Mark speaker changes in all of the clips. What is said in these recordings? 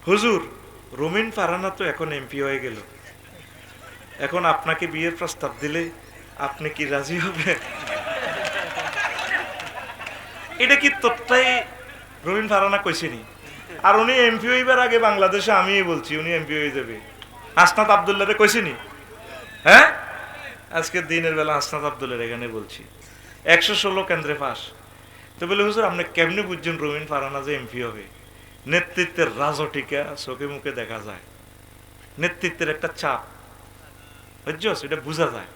Speaker 1: হুজুর, রুমিন ফারহানা তো এখন এমপি হয়ে গেল, এখন আপনাকে বিয়ের প্রস্তাব দিলে আপনি কি রাজি হবেন? এটা কি তোরটাই রুমিন ফারহানা কইছিনি? আর উনি এমপি হইবার আগে বাংলাদেশে আমি বলছি উনি এমপি হয়ে যাবে। হাসনাত আব্দুল্লাহরে কইছিনি? হ্যাঁ, আজকে দিনের বেলা হাসনাত আব্দুল্লাহর এখানে বলছি 116 কেন্দ্রে পাস। তো বলে হুজুর আপনি কেমনে বুঝছেন রুমিন ফারহানা যে এমপি হবে? নেতৃত্বের রাজটিকা চোখে মুখে দেখা যায়, নেতৃত্বের একটা চাপ, বুঝছস, এটা বোঝা যায়।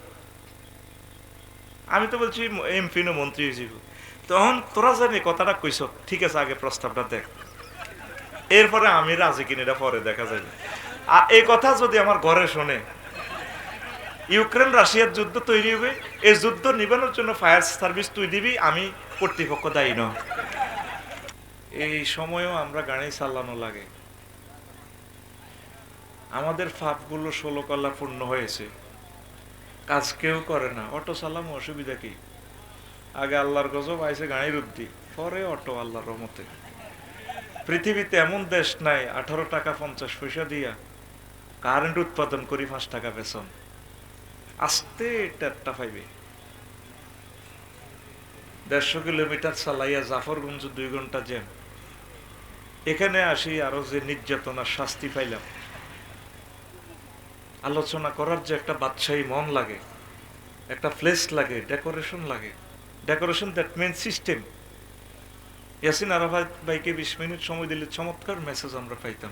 Speaker 1: আমি তো বলছি এমপি না মন্ত্রী হয়েছি। তখন তোরা জানি কথাটা কইস, ঠিক আছে আগে প্রস্তাবটা দেখ, এরপরে আমি রাজি কিনা এটা পরে দেখা যাবে। আর এই কথা যদি আমার ঘরে শোনে, ইউক্রেন রাশিয়ার যুদ্ধ তৈরি হবে, এই যুদ্ধ নিবানোর জন্য ফায়ার সার্ভিস তুই দিবি, আমি কর্তৃপক্ষ দায়ী নয়। এই সময়ও আমরা গাড়ি চালানো লাগে। আমাদের ফাপগুলো 16 কলা পূর্ণ হয়েছে, কাজ কেউ করে না, অটো চালাম অসুবিধা কি? আগে আল্লাহর গজব আইসে গাড়ির উদ্দি, পরে অটো আল্লাহর রহমতে। পৃথিবীতে এমন দেশ নাই 18 টাকা 50 পয়সা দিয়া কারেন্ট উৎপাদন করি 5 টাকা বেতন। আস্তে টেরটা পাইবে। 150 কিলোমিটার চালাইয়া জাফরগঞ্জ 2 ঘন্টা জ্যাম। এখানে আসি আরো যে নির্যাতনার শাস্তি পাইলাম। আলোচনা করার যে একটা বাদশাহী মন লাগে, একটা প্লেস লাগে, ডেকোরেশন লাগে। Decoration that mean system. Yasin Arafat ভাইকে 20 মিনিট সময় দিলে চমৎকার মেসেজ আমরা পাইতাম,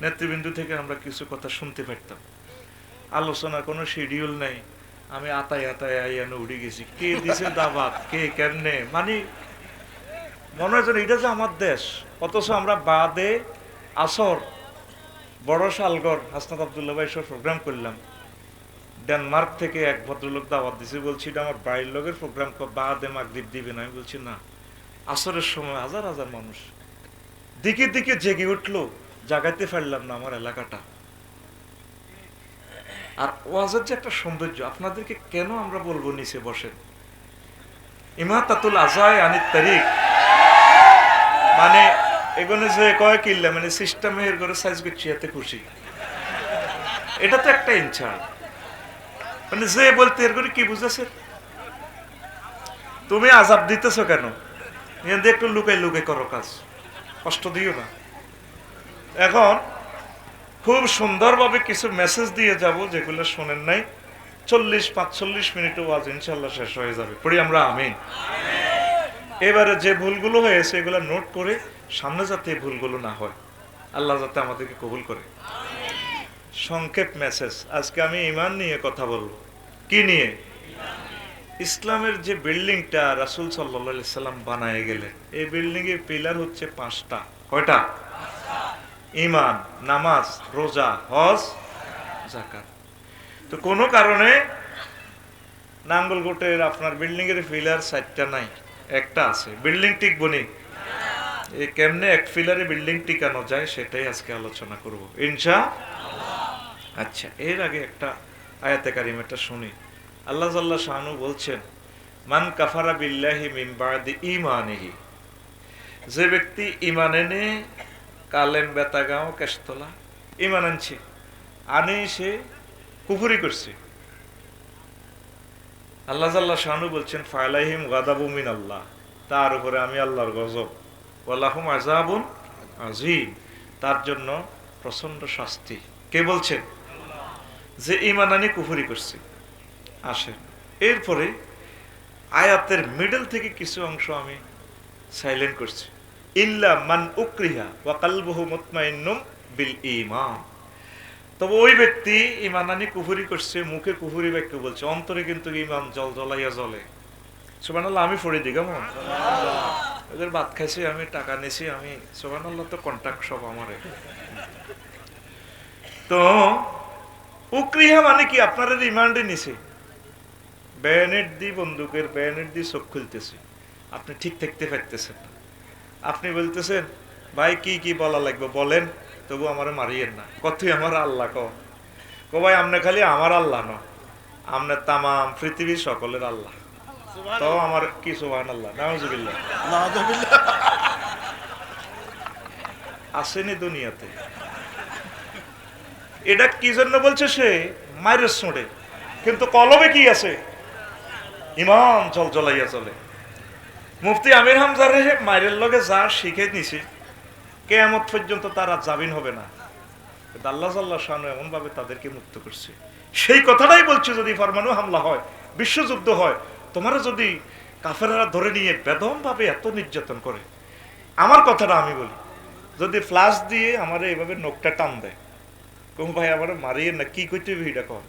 Speaker 1: নেতৃবৃন্দ থেকে আমরা কিছু কথা শুনতে পারতাম। আলোচনার কোনো শিডিউল নাই, আমি আতায় আতায় আইয়ানো উড়ে গেছি, কে দিছে দাবাত, কে কেমনে, মানে মনে হয় যেন এটা যে আমার দেশ। অথচ আমরা বাদে আসর বড় শালগড় হাসনাত আব্দুল্লাহ ভাই সব প্রোগ্রাম করলাম। ডেনমার্ক থেকে এক ভদ্রলোক দাওয়াত দিছে, বলছি এটা আমার বাড়ির লোকের প্রোগ্রাম, বাদে মাগরিব দিবে না। আমি বলছি না, আসরের সময় হাজার হাজার মানুষ দিকে দিকে জেগে উঠলো, জাগাইতে পারলাম না আমার এলাকাটা। আর ওয়াজের যে একটা সৌন্দর্য, আপনাদেরকে কেন আমরা বলবো নিচে বসেন, ইমাতাতুল আজায় আনিত তারিক, মানে এগুলো যে কয় কিল্লা, মানে সিস্টেমের করে সাইজ করছি এতে খুশি, এটা তো একটা ইনসাল্ট। মানে যে বলতে এর করে কি বুঝেছে, তুমি আজাব দিতেছ কেন? একটু লুকাই লুকাই করো কাজ, কষ্ট দিও না। এখন খুব সুন্দরভাবে কিছু মেসেজ দিয়ে যাব যেগুলো শোনেন নাই। 40-45 মিনিট ওয়াজ ইনশাল্লাহ শেষ হয়ে যাবে, পড়ি আমরা আমিন। এবারে যে ভুলগুলো হয়েছে এগুলো নোট করে সামনে যাতে এই ভুলগুলো না হয়, আল্লাহ যাতে আমাদেরকে কবুল করে। সংক্ষেপ মেসেজ। আজকে আমি ঈমান নিয়ে কথা বলবো। কি নিয়ে? ইসলামের যে বিল্ডিংটা রাসূল সাল্লাল্লাহু আলাইহি সাল্লাম বানায় গেলেন, এই বিল্ডিং এর পিলার হচ্ছে 5টা। কয়টা? ঈমান, নামাজ, রোজা, হজ, যাকাত। তো কোনো কারণে নাঙ্গলকোটের আপনার বিল্ডিং এর পিলার 4টা নাই, একটা আছে। বিল্ডিং টিকবো নি? এই কেমনে এক পিলারে বিল্ডিং টিকানো যায় সেটাই আজকে আলোচনা করব ইনশাআল্লাহ। আচ্ছা, এর আগে একটা আয়াতে কারিমাটা শুনি। আল্লাহ জাল্লা শানু বলছেন, মান কাফারা বিল্লাহি মিন বাদি ঈমানিহি, যে ব্যক্তি ঈমান এনে কালেম বেতাগাঁও কেশতলা ঈমান আনছে, আনে সে কুফরি করছে, আল্লাহ জাল্লা শানু বলছেন ফালাইহিম গাদাবু মিনাল্লাহ, তার উপরে আমি আল্লাহর গজব, ওয়ালাহুম আযাবুন আযীম, তার জন্য প্রচন্ড শাস্তি। কে বলছেন? যে ঈমান আনি কুফরি করছে। আসেন এরপরে আয়াতের মিডল থেকে কিছু অংশ আমি সাইলেন্ট করছি। ইল্লা মান উকরিহা ওয়া কলবুহু মুতমাইন্নুম বিল ঈমান, তবে ওই ব্যক্তি ঈমান আনি কুফরি করছে, মুখে কুফরি বাক্য বলছে, অন্তরে কিন্তু ঈমান জ্বলাইয়া জ্বলে। সুবহানাল্লাহ। আমি পড়ে দিই কেমন? ওদের ভাত খাইছি আমি, টাকা নিছি আমি, সুবহানাল্লাহ, তো কন্টাক্ট সব আমারে। তো উকরিহা মানে কি? আপনার রিমান্ডে নিছে, ব্যানেট দি, বন্দুকের ব্যানেট দি চোখ খুলতেছে, আপনি ঠিক থাকতে পারতেছেন না। আপনি বলতেছেন ভাই কি কি বলা লাগবে বলেন, তবু আমার মারিয়েন না। কতই আমার আল্লাহ কো ভাই, আমনে খালি আমার আল্লাহ ন, আমনে তামাম পৃথিবীর সকলের আল্লাহ। তো আমার কি সুবহানাল্লাহ, নাউজুবিল্লাহ, নাউজুবিল্লাহ। আসেনি দুনিয়াতে এটা কি জন্য বলছে সে? মায়ের সোঁড়ে, কিন্তু কলবে কি আছে? ইমান জল জ্বলাইয়া চলে। মুফতি আমির হামজারে মায়ের লগে যা শিখে নিছে, কিয়ামত পর্যন্ত তারা জামিন হবে না। আল্লাহ জাল্লাহ শানু এমন ভাবে তাদেরকে মুক্ত করছে। সেই কথাটাই বলছে, যদি পরমাণু হামলা হয়, বিশ্বযুদ্ধ হয়, তোমারা যদি কাফেররা ধরে নিয়ে বেদম ভাবে এত নির্যাতন করে, আমার কথাটা আমি বলি, যদি ফ্লাশ দিয়ে আমার এইভাবে নখটা টান দেয়, কোন ভাই আমার মারিয়ে না, কি করতে হবে এটা কর,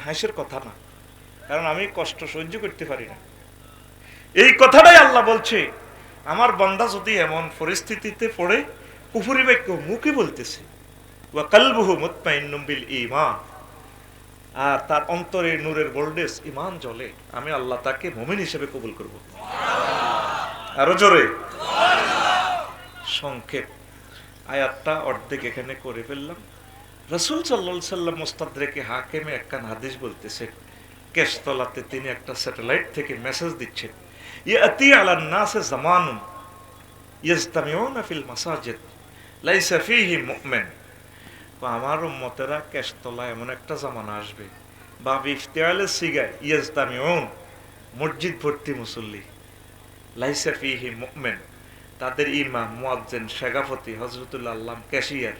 Speaker 1: হাসির কথা না, কারণ আমি কষ্ট সহ্য করতে পারি না। এই কথাটাই আল্লাহ বলছে, আমার বান্দা যদি এমন পরিস্থিতিতে পড়ে, কুফরি বাক্য মুখে বলতেছে, ওয়া কালবুহু মুতমাইন্নুম বিল ঈমান, আর তার অন্তরে নূরের ভোল্টেজ ঈমান জ্বলে, আমি আল্লাহ তাকে মুমিন হিসেবে কবুল করব। আরো জোরে। সংক্ষেপ আয়াতটা অর্ধেক এখানে করে ফেললাম। রাসূল সাল্লাল্লাহু আলাইহি সাল্লাম মুস্তাদরেকে হাকিমে একখান হাদিস বলতেছে, কেশতলাতে তিনি একটা স্যাটেলাইট থেকে মেসেজ দিচ্ছেন, ইয়াতি আলান নাসে জামানুন ইয়াজতামিউনা ফিল মাসাজিদ লাইসা ফীহি মুমিন। আমার উম্মতেরা কেশতলা এমন একটা জামানা আসবে, বা ইফতিআলে সিগায় ইয়াজতামিউন, মসজিদ ভর্তি মুসল্লি, লাইসা ফীহি মুমিন, তাদের ইমাম, মুয়াজ্জিন, শেখাফতি, হযরতুল আল্লাম, ক্যাশিয়ার,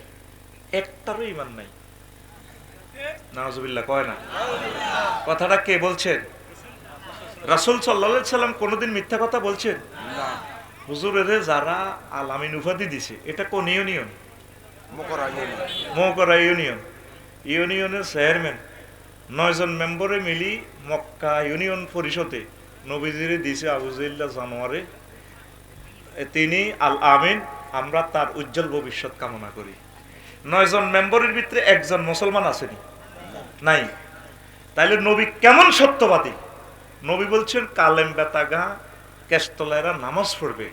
Speaker 1: একটারও ঈমান নাই। নাউজুবিল্লাহ কয় না? কথাটা কে বলছেন? রাসূল সাল্লাল্লাহু আলাইহি সাল্লাম কোনোদিন মিথ্যা কথা বলছেন না। হুজুরের যারা আলামিন উপাধি দিছে, এটা কোন ইউনিয়ন? মোকরা ইউনিয়ন। ইউনিয়নের চেয়ারম্যান 9 জন মেম্বরে মিলি মক্কা ইউনিয়ন পরিষদে নবীজিরে দিছে আবু জাইল্লা জানোয়ারে, তিনি আল আমিন, আমরা তার উজ্জ্বল ভবিষ্যৎ কামনা করি। 9 জন মেম্বরের ভিতরে একজন মুসলমান আসেনি, নাই। তাইলে নবী কেমন সত্যবাদী? নবী বলছেন কালেম বেতাগা কেশতলায়রা নামাজ পড়বে,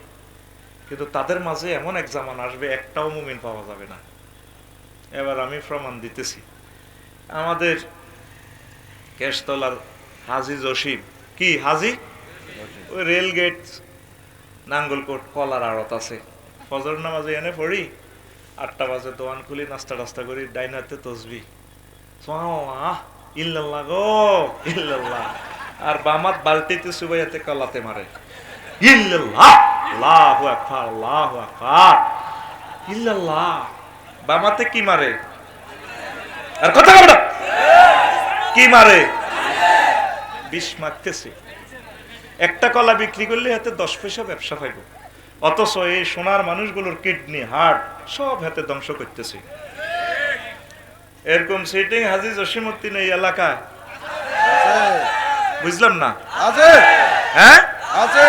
Speaker 1: কিন্তু তাদের মাঝে এমন এক জামান আসবে একটাও মুমিন পাওয়া যাবে না। এবার আমি প্রমাণ দিতেছি। আমাদের কেশতলার হাজি জসিম, কি হাজি, ওই রেল গেট নাঙ্গলকোট কলার আড়ত আছে, ফজর নামাজে এনে পড়ি, 8টা বাজে দোয়ান খুলি, নাস্তা টাস্তা করি, ডাইনাতে তসবি ইল্লাল্লাহ গো ইল্লাল্লাহ, আর বামাত বালতিতে সুবাইয়াতে কলাতে মারে ইল্লাল্লাহ আল্লাহু আকবার আল্লাহু আকবার ইল্লাল্লাহ। বামাতে কি মারে? আর কথা বলো, কি মারে? বিষ মারতেছে। একটা কলা বিক্রি করলে হাতে 10 পয়সা ব্যবসা পাইব, অথচ এই সোনার মানুষগুলোর কিডনি, হার্ট সব হাতে ধ্বংস করতেছে। এরকম সিটিং হাজি জসিমউদ্দিন এই এলাকায় বুঝলাম না আছে, হ্যাঁ আছে।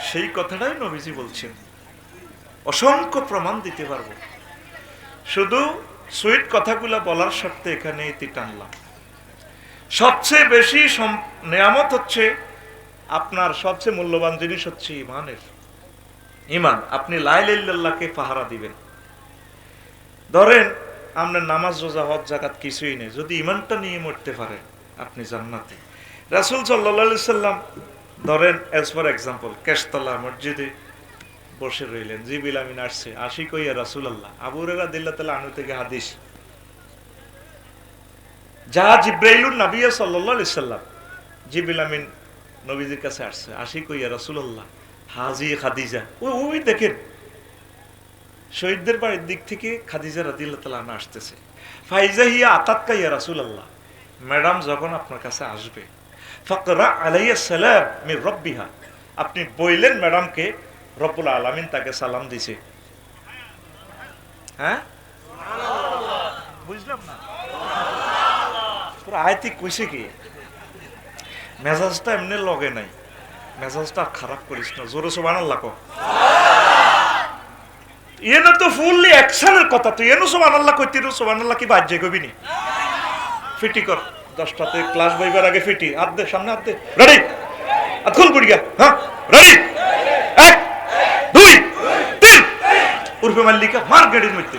Speaker 1: সেই কথাটাই নবীজি বলছেন, অসংখ্য প্রমাণ দিতে পারবো, শুধু সুইট কথাগুলো বলার শর্তে এখানে এটি টানলাম। সবচেয়ে বেশি নেয়ামত হচ্ছে আপনার, সবচেয়ে মূল্যবান জিনিস হচ্ছে ইমানের, ইমান। আপনি লা ইলাহা ইল্লাল্লাহকে পাহারা দিবেন। ধরেন আপনার নামাজ, রোজা, হজ, যাকাত কিছুই নেই, যদি ইমানটা নিয়ে মরতে পারেন আপনি জান্নাতে। রাসূল সাল্লাল্লাহু আলাইহি সাল্লাম ধরেন এজ ফর এক্সাম্পল কেশতলা মসজিদে বসে রইলেন, জিবরিল আমিন আসছে, আসি কইয়া রাসূলুল্লাহ, আবু হুরায়রা রাদিয়াল্লাহু আনহু থেকে হাদিস, যা জিব্রাইলুন নবী সাল্লাল্লাহু আলাইহি সাল্লাম, জিবরিল আমিন নবীজির কাছে আসছে, আসি কইয়া রাসূলুল্লাহ হাজি খাদিজা, ওই দেখেন শহীদদের বাড়ির দিক থেকে খাদিজা রাদিয়াল্লাহু তাআলা আনহা আসতেছে। ফাইজা হিয়া আতাতকা ইয়া রাসূলুল্লাহ, ম্যাডাম যখন আপনার কাছে আসবে, ফাকরা আলাইয়া সালাম মির রাব্বিহা, আপনি বললেন ম্যাডামকে রব্বুল আলামিন তাকে সালাম দিছে। হ্যাঁ সুবহানাল্লাহ, বুঝলাম না পুরো আয়াতি কইছে কি? মেজাজটা এমনি লগে নাই, মেজাজটা খারাপ করিস না, জোরে সুবহানাল্লাহ কো। এনে তো ফুললি অ্যাকশনের কথা, তুই এনে সুবহানাল্লাহ কইতি, সুবহানাল্লাহ কি বাজ্যে কবি নি? ফিটি কর, 10টাতে ক্লাস বইবার আগে ফিটি, হাত দে সামনে, হাত দে, রেডি, হাত খুল পড়ি গা, হ্যাঁ রেডি, 1 2 3 উর্ফে মাল্লিকা মার গাড়ির মধ্যে।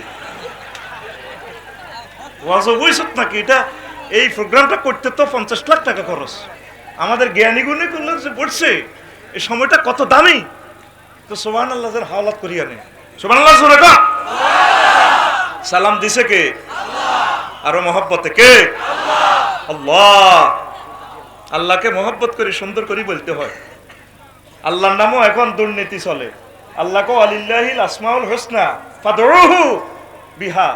Speaker 1: ওয়াজও বুঝছত নাকি? এটা এই প্রোগ্রামটা করতে তো 50 লাখ টাকা খরচ। আমাদের জ্ঞানী গুণী করলে যে পড়ছে এই সময়টা কত দামি, তো সুবহানাল্লাহ এর হাওলাত করিয়া নে। সুবহানাল্লাহ জোরে কর। সালাম দিছে কে? আল্লাহ। আরো মহব্বতে কে? আল্লাহ। আল্লাহকে মহব্বত করে সুন্দর করে বলতে হয়। আল্লাহর নামও এখন দুর্নীতি চলে। আল্লাহকে আলিল্লাহিল আসমাউল হুসনা ফাদউহু বিহা।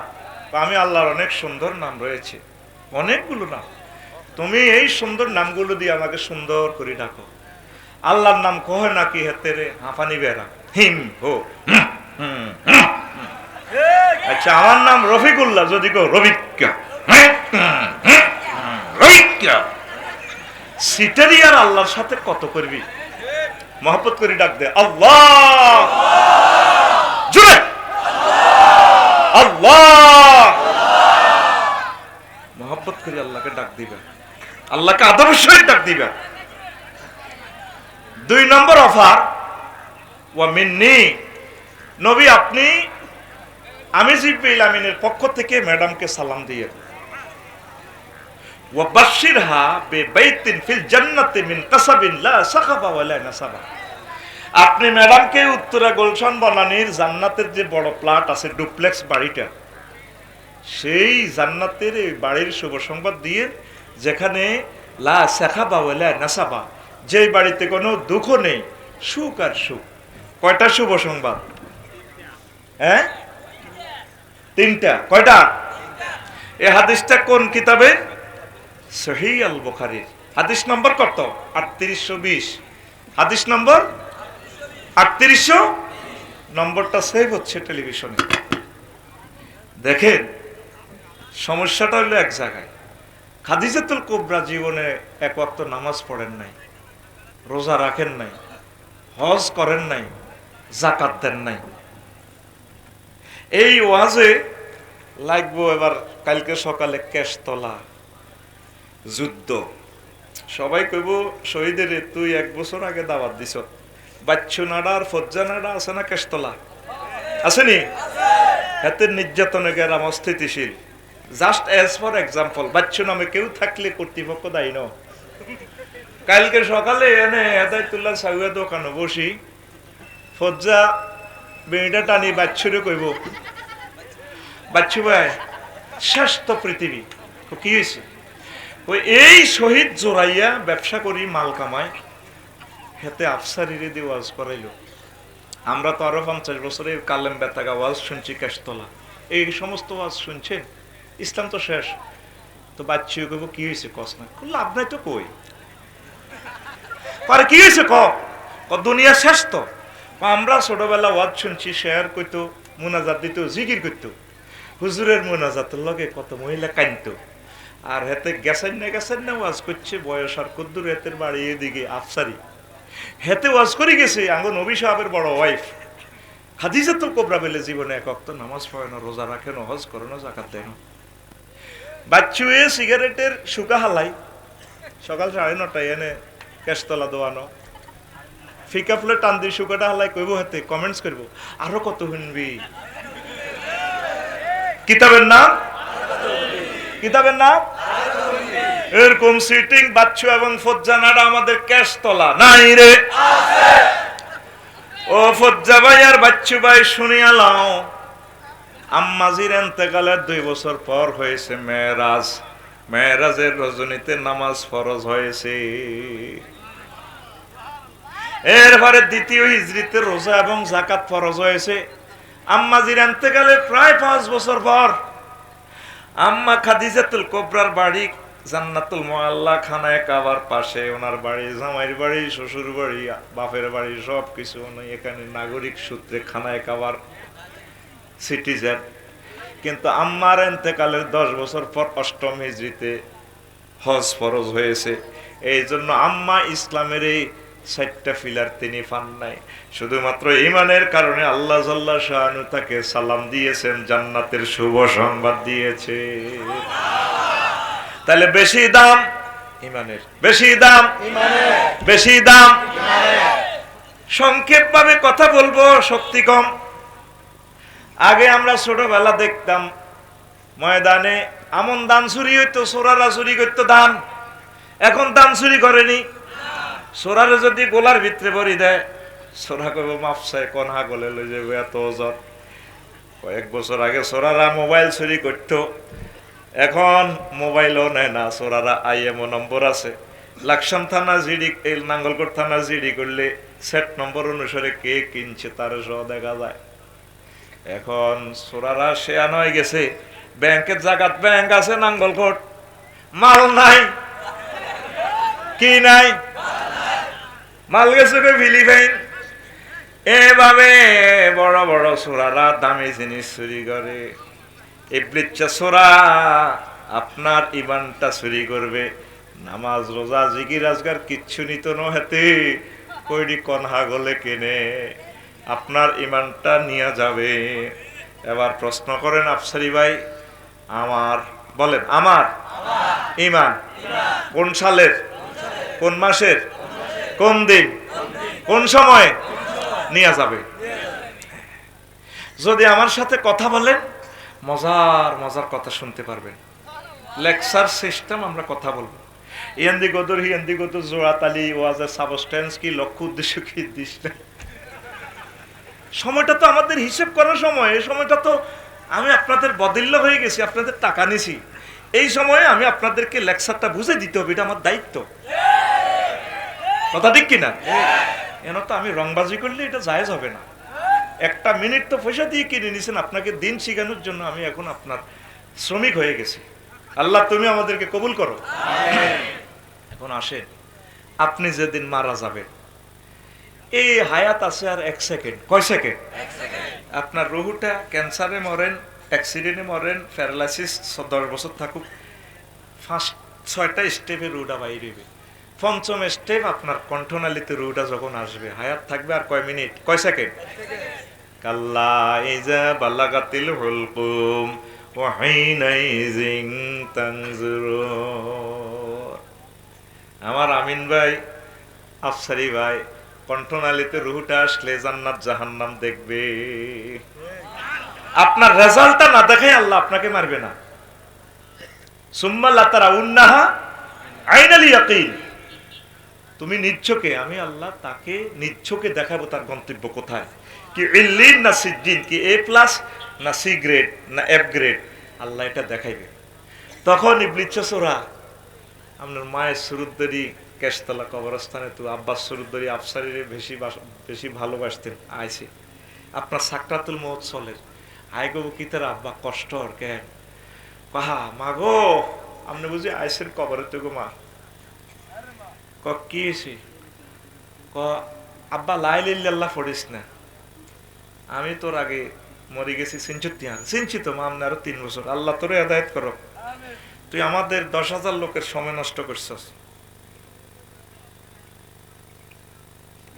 Speaker 1: আমি আল্লাহর অনেক সুন্দর নাম রয়েছে, অনেকগুলো নাম। তুমি এই সুন্দর নামগুলো দিয়ে আমাকে সুন্দর করে ডাকো। আল্লাহর নাম কহে নাকি হেতে রে হাঁফানি বেড়া হিম হো। আচ্ছা, আমার নাম রফিকুল্লাহ, যদি কো রবিকা সিটারি আর আল্লাহর সাথে কত করবি? মহব্বত করে ডাক দে আল্লাহ, জুড়ে আল্লাহ। মহব্বত করে আল্লাহকে ডাক দিবে, আল্লাহকে আদবের সহিত ডাক দিবে। 2 নম্বর অফার, ওয়া মিন্নি, নবী আপনি আমি জিবরিল আমিনের পক্ষ থেকে ম্যাডামকে সালাম দিয়ে ওয়া বাশশিরহা বিবাইতিন ফিল জান্নাতি মিন কাসাবিন লা সাখাবা ওয়ালা নাসাবা। আপনি ম্যাডামকে উত্তরা গুলশান বনানীর জান্নাতের যে বড় প্লট আছে, ডুপ্লেক্স বাড়িটা, সেই জান্নাতের এই বাড়ির শুভ সংবাদ দিয়ে, যেখানে লা সাখাবা ওয়ালা নাসাবা, যেই বাড়িতে কোনো দুঃখ নেই, সুখ আর সুখ। কয়টা শুভ সংবাদ? হ্যাঁ, 3টা। কয়টা? এই হাদিসটা কোন কিতাবে? সহিহ আল বুখারী। হাদিস নম্বর কত? 3820। হাদিস নম্বর 3800। নম্বরটা সেভ হচ্ছে টেলিভিশনে। দেখেন, সমস্যাটা হলো এক জায়গায়। খাদিজাতুল কুবরা জীবনে এক ওয়াক্ত নামাজ পড়েন নাই, রোজা রাখেন নাই, হজ করেন নাই, যাকাত দেন নাই। এই ওয়াজে লাগবো এবার কালকে সকালে কেশতলা যুদ্ধ। সবাই কইব শহীদের তুই 1 বছর আগে দাওয়াত দিছ। বাচ্চু নাডা আর ফজ্জা নাডা আছে না কেশতলা? আসেনি? হাতের নির্যাতনে গেরাম অস্থিতিশীল। Just age for example, Bachchu নামে কেউ থাকলে কর্তৃপক্ষ দায়ী ন। কালকে সকালে এনে হেদায়তুল্লাহ সাউয়া দোকানে বসি, ফজ্জা বেড়িটা টানি বাচ্চুরে কইব, বাচ্চু ভাই শেষ তো পৃথিবী। কি হয়েছে? ওই এই শহীদ জোরাইয়া ব্যবসা করি, মাল কামায়, হেতে আফসারিরে দিয়ে ওয়াজ করাইল। আমরা তো আরো 50 বছরে কালেম বেতাগা ওয়াজ শুনছি, কেশতলা, এই সমস্ত ওয়াজ শুনছেন। ইসলাম তো শেষ। তো বাচ্চু কইব কি হয়েছে? কস না। লাভ নাই তো কই আর কি হয়েছে? ক দুনিয়া শেষ তো। আমরা ছোটবেলা ওয়াজ শুনছি, শেয়ার কইতো, মুনাজাত দিত, জিকির করতো। হুজুরের মুনাজাতের লগে কত মহিলা কাঁদতো। আর হেতে গেছেন না ওয়াজ করছে, বয়স আর কদ্দুর, হেতের বাড়ি এদিকে আফসারি, হেতে ওয়াজ করে গেছে আঙ্গ নবী সাহেবের বড় ওয়াইফ খাদিজাতুল কুবরা বেলে জীবনে এক ওয়াক্ত নামাজ পড়ে না, রোজা রাখে না, হজ করে না, যাকাত দেয় না। বাচ্চু সিগারেটের শুকা হালাই, সকাল 9:30 এনে কেশতলা দোয়ানো, ফিকা ফুলে টান দিয়ে শুকাটা হালাই কইব, হাতে কমেন্টস করব, আরো কত শুনবি। কিতাবের নাম, কিতাবের নাম এরকম সিটিং বাচ্চু এবং ফজ্জানারা আমাদের কেশতলা নাই রে। ও ফজ্জা ভাই আর বাচ্চু ভাই শুনিয়া লাও, আম্মাজির ইন্তেকালের 2 বছর পর হয়েছে মেরাজ। মেরাজের রজনীতে নামাজ ফরজ হয়েছে। এরপরে 2য় হিজরিতে রোজা এবং যাকাত ফরজ হয়েছে। আম্মাজির ইন্তেকালের প্রায় 5 বছর পর আম্মা খাদিজাতুল কুবরার বাড়ি জান্নাতুল মুআল্লা খানায়ে কাবার পাশে, ওনার বাড়ি, জামাইয়ের বাড়ি, শ্বশুর বাড়ি, বাপের বাড়ি, সব কিছু এখানে নাগরিক সূত্রে খানায়ে কাবার সিটিজেন। কিন্তু আম্মার ইন্তেকালের 10 বছর পর 8ম হিজরিতে হজ ফরজ হয়েছে। এই জন্য আম্মা ইসলামের এই 4টা পিলার তিনি পান নাই। শুধুমাত্র ঈমানের কারণে আল্লাহ জাল্লা শাআনু তাকে সালাম দিয়েছেন, জান্নাতের শুভ সংবাদ দিয়েছে। তাহলে বেশি দাম ঈমানের, বেশি দাম ঈমানের, বেশি দাম ঈমানের। সংক্ষেপ ভাবে কথা বলবো, শক্তি কম। আগে আমরা ছোটবেলা দেখতাম ময়দানে আমন দান চুরি হইতো, চোরারা চুরি করতো দান। এখন দান চুরি করেনি। চোরারে যদি গোলার ভিতরে ভরি দেয়, চোরা কইব মাপসায় কনহা গলে লই যাবে, এত ওজন। কয়েক বছর আগে চোরারা মোবাইল চুরি করতো, এখন মোবাইলও নেয় না চোরারা, আইএমও নম্বর আছে। লাকসাম থানা জিডি, নাঙ্গলকোট থানা জিডি করলে সেট নম্বর অনুসারে কে কিনছে তার সহ দেখা যায়। এখন চোরারা শেয়ান হয়ে গেছে, ব্যাংকের জায়গাত ব্যাংক আছে নাঙ্গলকোট, মাল নাই। কি নাই? মাল গেছে ফিলিপাইন। এভাবে বড় বড় চোরারা দামি জিনিস চুরি করে। ইবলিচ্ছা চোরা আপনার ইমানটা চুরি করবে। নামাজ রোজা জিকির আজগার কিচ্ছু নিত নহেতে কইডি কনহা গলে কেনে আপনার ইমানটা নিয়ে যাবে। এবার প্রশ্ন করেন আফসারি ভাই, আমার বলেন আমার ইমান কোন সালের, কোন মাসের, কোন দিন, কোন সময় নিয়ে যাবে? যদি আমার সাথে কথা বলেন মজার মজার কথা শুনতে পারবেন। লেকচার সিস্টেম, আমরা কথা বলবো। হিন্দি গদর জোড়াতালি ওয়াজের সাবস্টেন্স কি, লক্ষ্য উদ্দেশ্য কি দিস না। সময়টা তো আমাদের হিসেব করার সময়। এই সময়টা তো আমি আপনাদের বদিল্য হয়ে গেছি, আপনাদের টাকা নিছি। এই সময়ে আমি আপনাদেরকে লেকচারটা বুঝে দিতে হবে, এটা আমার দায়িত্ব। কথা ঠিক কিনা? এন তো আমি রংবাজি করলে এটা জায়েজ হবে না। একটা মিনিট তো পয়সা দিয়ে কিনে নিছেন, আপনাকে দিন শিখানোর জন্য আমি এখন আপনার শ্রমিক হয়ে গেছি। আল্লাহ তুমি আমাদেরকে কবুল করো। এখন আসেন, আপনি যেদিন মারা যাবেন, এই হায়াত আছে আর 1 সেকেন্ড। কয় সেকেন্ড? আপনার রুহুটা ক্যান্সারে মরেন, অ্যাক্সিডেন্টে মরেন, প্যারালাইসিস 10 বছর থাকুক, 5-6টা স্টেপে রুটা বাইরে। 5ম স্টেপ আপনার কণ্ঠনালীতে রুটা যখন আসবে, হায়াত থাকবে আর কয় মিনিট, কয় সেকেন্ড? কাল্লা ইজা বালাগাতিল হুলকুম ওয়া হিনাইজিন তানজুরুন। আমার আমিন ভাই, আফসারি ভাই, কণ্ঠনালীতে রুহটা আসলে জান্নাত জাহান্নাম দেখবে। আপনার রেজাল্টটা না দেখে আল্লাহ আপনাকে মারবে না। সুম্মা লাতারাউন্নাহা আইনাল ইয়াকিন। তুমি নিচ্ছকে, আমি আল্লাহ তাকে নিচ্ছকে দেখাবো তার গন্তব্য কোথায়। কি ইল্লিন না সিজ্জিন, কি A+ না C গ্রেড না F গ্রেড, আল্লাহ এটা দেখাইবে। তখন ইবলিস চোরা আপনার মায়ের সুরুদ্দারি কেশতলা কবরস্থানে, তো আব্বাস সুরুদ্দারি আফসারিরে বেশি ভালোবাসতেন। আইসে আপনার সাকরাতুল মউত চলের, আই গো কি তার আব্বা কষ্ট আর কেন কাহা মাগো আপনি বুঝি আইসের কবরে তো গো মা। ক কি হয়েছে? ক আব্বা লাইলিল্লাহ পড়িস না, আমি তোর আগে মরে গেছি। চিনছি তো মা, আপনি আরো 3 বছর। আল্লাহ তোরে হেদায়েত করো। তুই আমাদের 10,000 লোকের সময় নষ্ট করছস।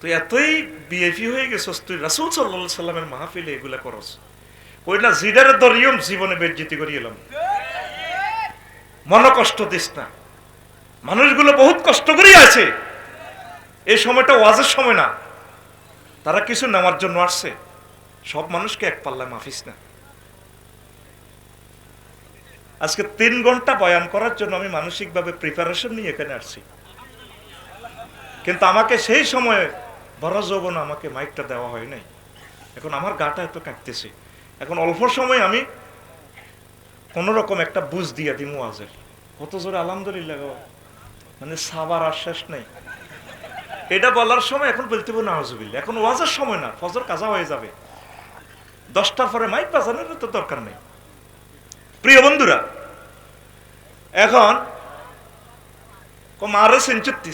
Speaker 1: তুই এতই বিএপি হয়ে গেছস, তুই রাসূল সাল্লাল্লাহু আলাইহি সাল্লামের মাহফিলে এগুলা করস। কই না জিডারে দরিয়ম জীবনে বেজ্জতি করি এলাম। মন কষ্ট দিস না, মানুষগুলো বহুত কষ্ট করে আছে। এই সময়টা ওয়াজের সময় না, তারা কিছু নেওয়ার জন্য আসছে। সব মানুষকে এক পাল্লায় মাফিস না। আজকে 3 ঘন্টা বয়ান করার জন্য আমি মানসিকভাবে প্রিপারেশন নিয়ে এখানে আসছি, কিন্তু আমাকে সেই সময়ে বড় যৌবন আমাকে মাইকটা দেওয়া হয় নাই। এখন আমার গাটা এত কাঁপতেছে, এখন অল্প সময় আমি কোন রকম একটা বুঝ দিয়ে দিই ওয়াজের। কত জোরে আলহামদুলিল্লাহ, মানে সাবার আর শেষ নেই। এটা বলার সময় এখন বলতে হবে নাউজুবিল্লাহ। এখন ওয়াজের সময় না, ফজর কাজা হয়ে যাবে। 10টার পরে মাইক বাজানোর তো দরকার নেই। প্রিয় বন্ধুরা, এখন মারে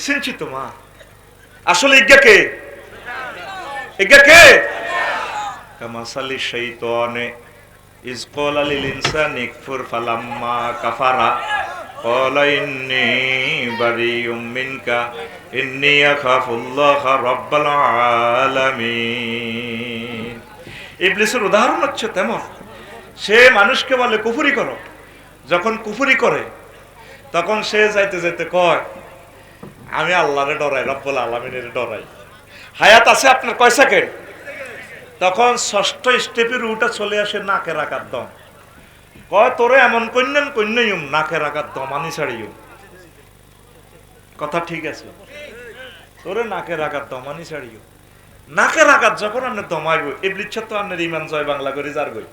Speaker 1: সিনচিত মা আসলে ইজ্ঞাকে কামাসালি শাইতানে ইজ ক্বালা লিল ইনসানি কুফর ফালাম্মা কাফারা ক্বালা ইন্নী বারিউম মিনকা ইন্নী আখাফুল্লাহ রাব্বাল আলামিন। ইবলিসের উদাহরণ হচ্ছে তেমন। সে মানুষকে বলে কুফরি করো, যখন কুফরি করে তখন সে যাইতে যাইতে কয় আমি আল্লাহরে ডরাই, রব্বুল আলামিনের ডরাই। হায়াত আছে আপনার কয় সেকেন্ড? তখন 6ষ্ঠ স্টেপের রুটা চলে আসে নাকের আকার দম। কয় তোরে এমন কন্যাইম নাকের আকার দম আনি ছাড়িও। কথা ঠিক আছে? তোরে নাকের আকার দম আনি ছাড়িও। নাকের আকার যখন আপনি দমাইব, ইবলিস তো আপনার ইমান জয় বাংলা করে যার গই,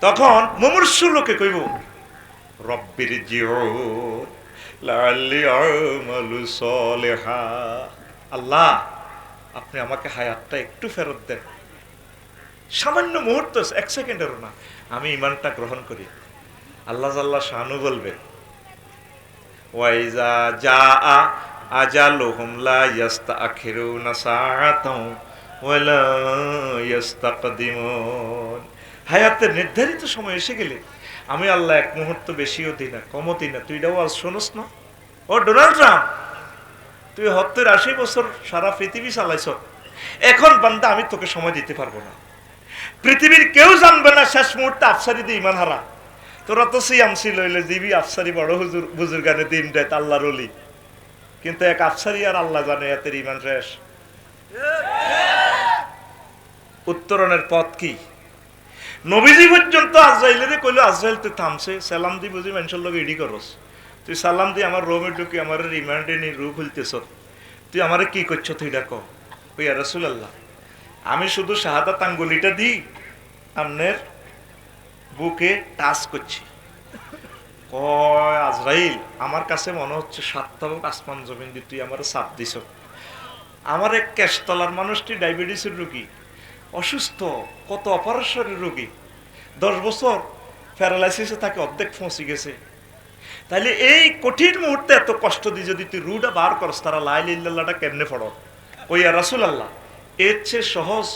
Speaker 1: তখন মুমূর্ষু লোকে কইব রব্বির জিউন লাআল্লি আমালু সলিহা। আল্লাহ, আপনি আমাকে হায়াতটা একটু ফেরত দেন, সামান্য মুহূর্ত, 1 সেকেন্ডেরও না, আমি ঈমানটা গ্রহণ করি। আল্লাহ জাল্লা শানু বলবে, ওয়াইজা জাআ আজালুহুম লা ইস্তাখিরুনা সাআতাও ওয়ালা ইস্তাকদিমুন। হায়াতের নির্ধারিত সময় এসে গেলে আমি আল্লাহ 1 মুহূর্ত বেশিও দিই না, কমও দিই না। তুই এটাও আজ শোনস না? ও ডোনাল্ড ট্রাম্প, তুই 70-80 বছর সারা পৃথিবী চালাইছ, এখন বান্দা আমি তোকে সময় দিতে পারবো না। পৃথিবীর কেউ জানবে না শেষ মুহূর্তে আফসারি দিয়ে ইমান হারা। তোরা তো সিয়ামসি লইলে দিবি আফসারি বড় হুজুর বুজুর্গানে দিন রাত আল্লাহর ওলি, কিন্তু এক আফসারি আর আল্লাহ জানে এতের ইমান শেষ। উত্তরণের পথ কি? নবীজি পর্যন্ত আজরাইলের কইলো, আজরাইল তুই থামছে, সালাম দি বুঝি মানুষের লোক ইডি করস, তুই সালাম দি আমার রোমে ঢুকি আমার রিমান্ডে নি রু খুলতেছ, তুই আমারে কি করছো তুই ডাকো। ওই রাসূলুল্লাহ, আমি শুধু শাহাদাত আঙ্গুলিটা দিই আপনার বুকে টাচ করছি। কয় আজরাইল, আমার কাছে মনে হচ্ছে 7 তবক আসমান জমিন দিয়ে তুই আমার চাপ দিছ। আমার এক কেশতলার মানুষটি ডায়াবেটিসের রোগী, অসুস্থ, কত অপারেশনের রোগী, 10 বছর প্যারালাইসিসে তাকে অর্ধেক ফসে গেছে। তাইলে এই কঠিন মুহূর্তে এত কষ্ট দিয়ে যদি তুই রুটা বার করস, তারা লা ইলাহা ইল্লাল্লাহটা কেমনে পড়ো? ওই রাসূলুল্লাহ, এর চেয়ে সহজ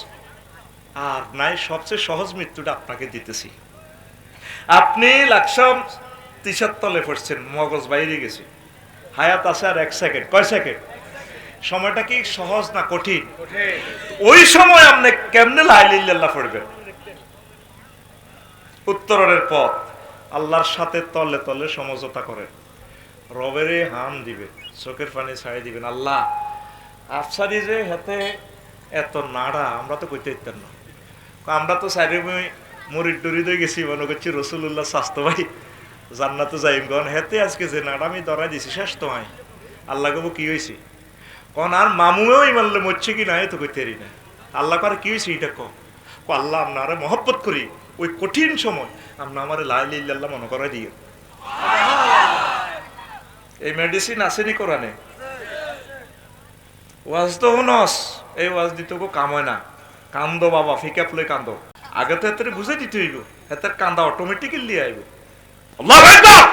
Speaker 1: আর নাই, সবচেয়ে সহজ মৃত্যুটা আপনাকে দিতেছি। আপনি লাকসাম 30 তলে পড়ছেন, মগজ বাইরে গেছে, হায়াত আছে আর 1 সেকেন্ড। কয় সেকেন্ড? সময়টা কি সহজ না কঠিন? ওই সময় আপনি কেমনে লা ইলাহা ইল্লাল্লাহ পড়বেন? উত্তরণের পথ, আল্লাহর সাথে তলে তলে সমঝোতা করেন, রবেরে হাম দিবেন, চোখের পানি ছাড়িয়ে দিবেন। আল্লাহ, আফসারি যে হাতে এত নাড়া, আমরা তো কইতে দিতেন না, আমরা তো সাইডে মরিদ ডরিদ হয়ে গেছি, মনে করছি রসুল্লাহ স্বাস্থ্য ভাই জান্নাতে যাইম গন, হেতে আজকে যে নাড়া আমি ধরাই দিছি শেষ তোমায়। আল্লাহ কব কি হয়েছে? কন আর মামুও ইমানলে মরছে কি না তো কইতে না। আল্লাহ করে কি হয়েছে এটা কো? আল্লাহ আপনারে মহব্বত করি, ওই কঠিন সময় আপনি আমার লা ইলাহা ইল্লাল্লাহ মনে করাই দিও। এই মেডিসিন আসেনি কোরআনে? ওয়াজ তো হনস, এই ওয়াজ দিতে কাম হয় না। কান্দো বাবা, ফিকা ফুলে কান্দো, আগে তো এত বুঝে দিতে হইব, এত কান্দা অটোমেটিক্যালি আইব। আল্লাহু আকবার।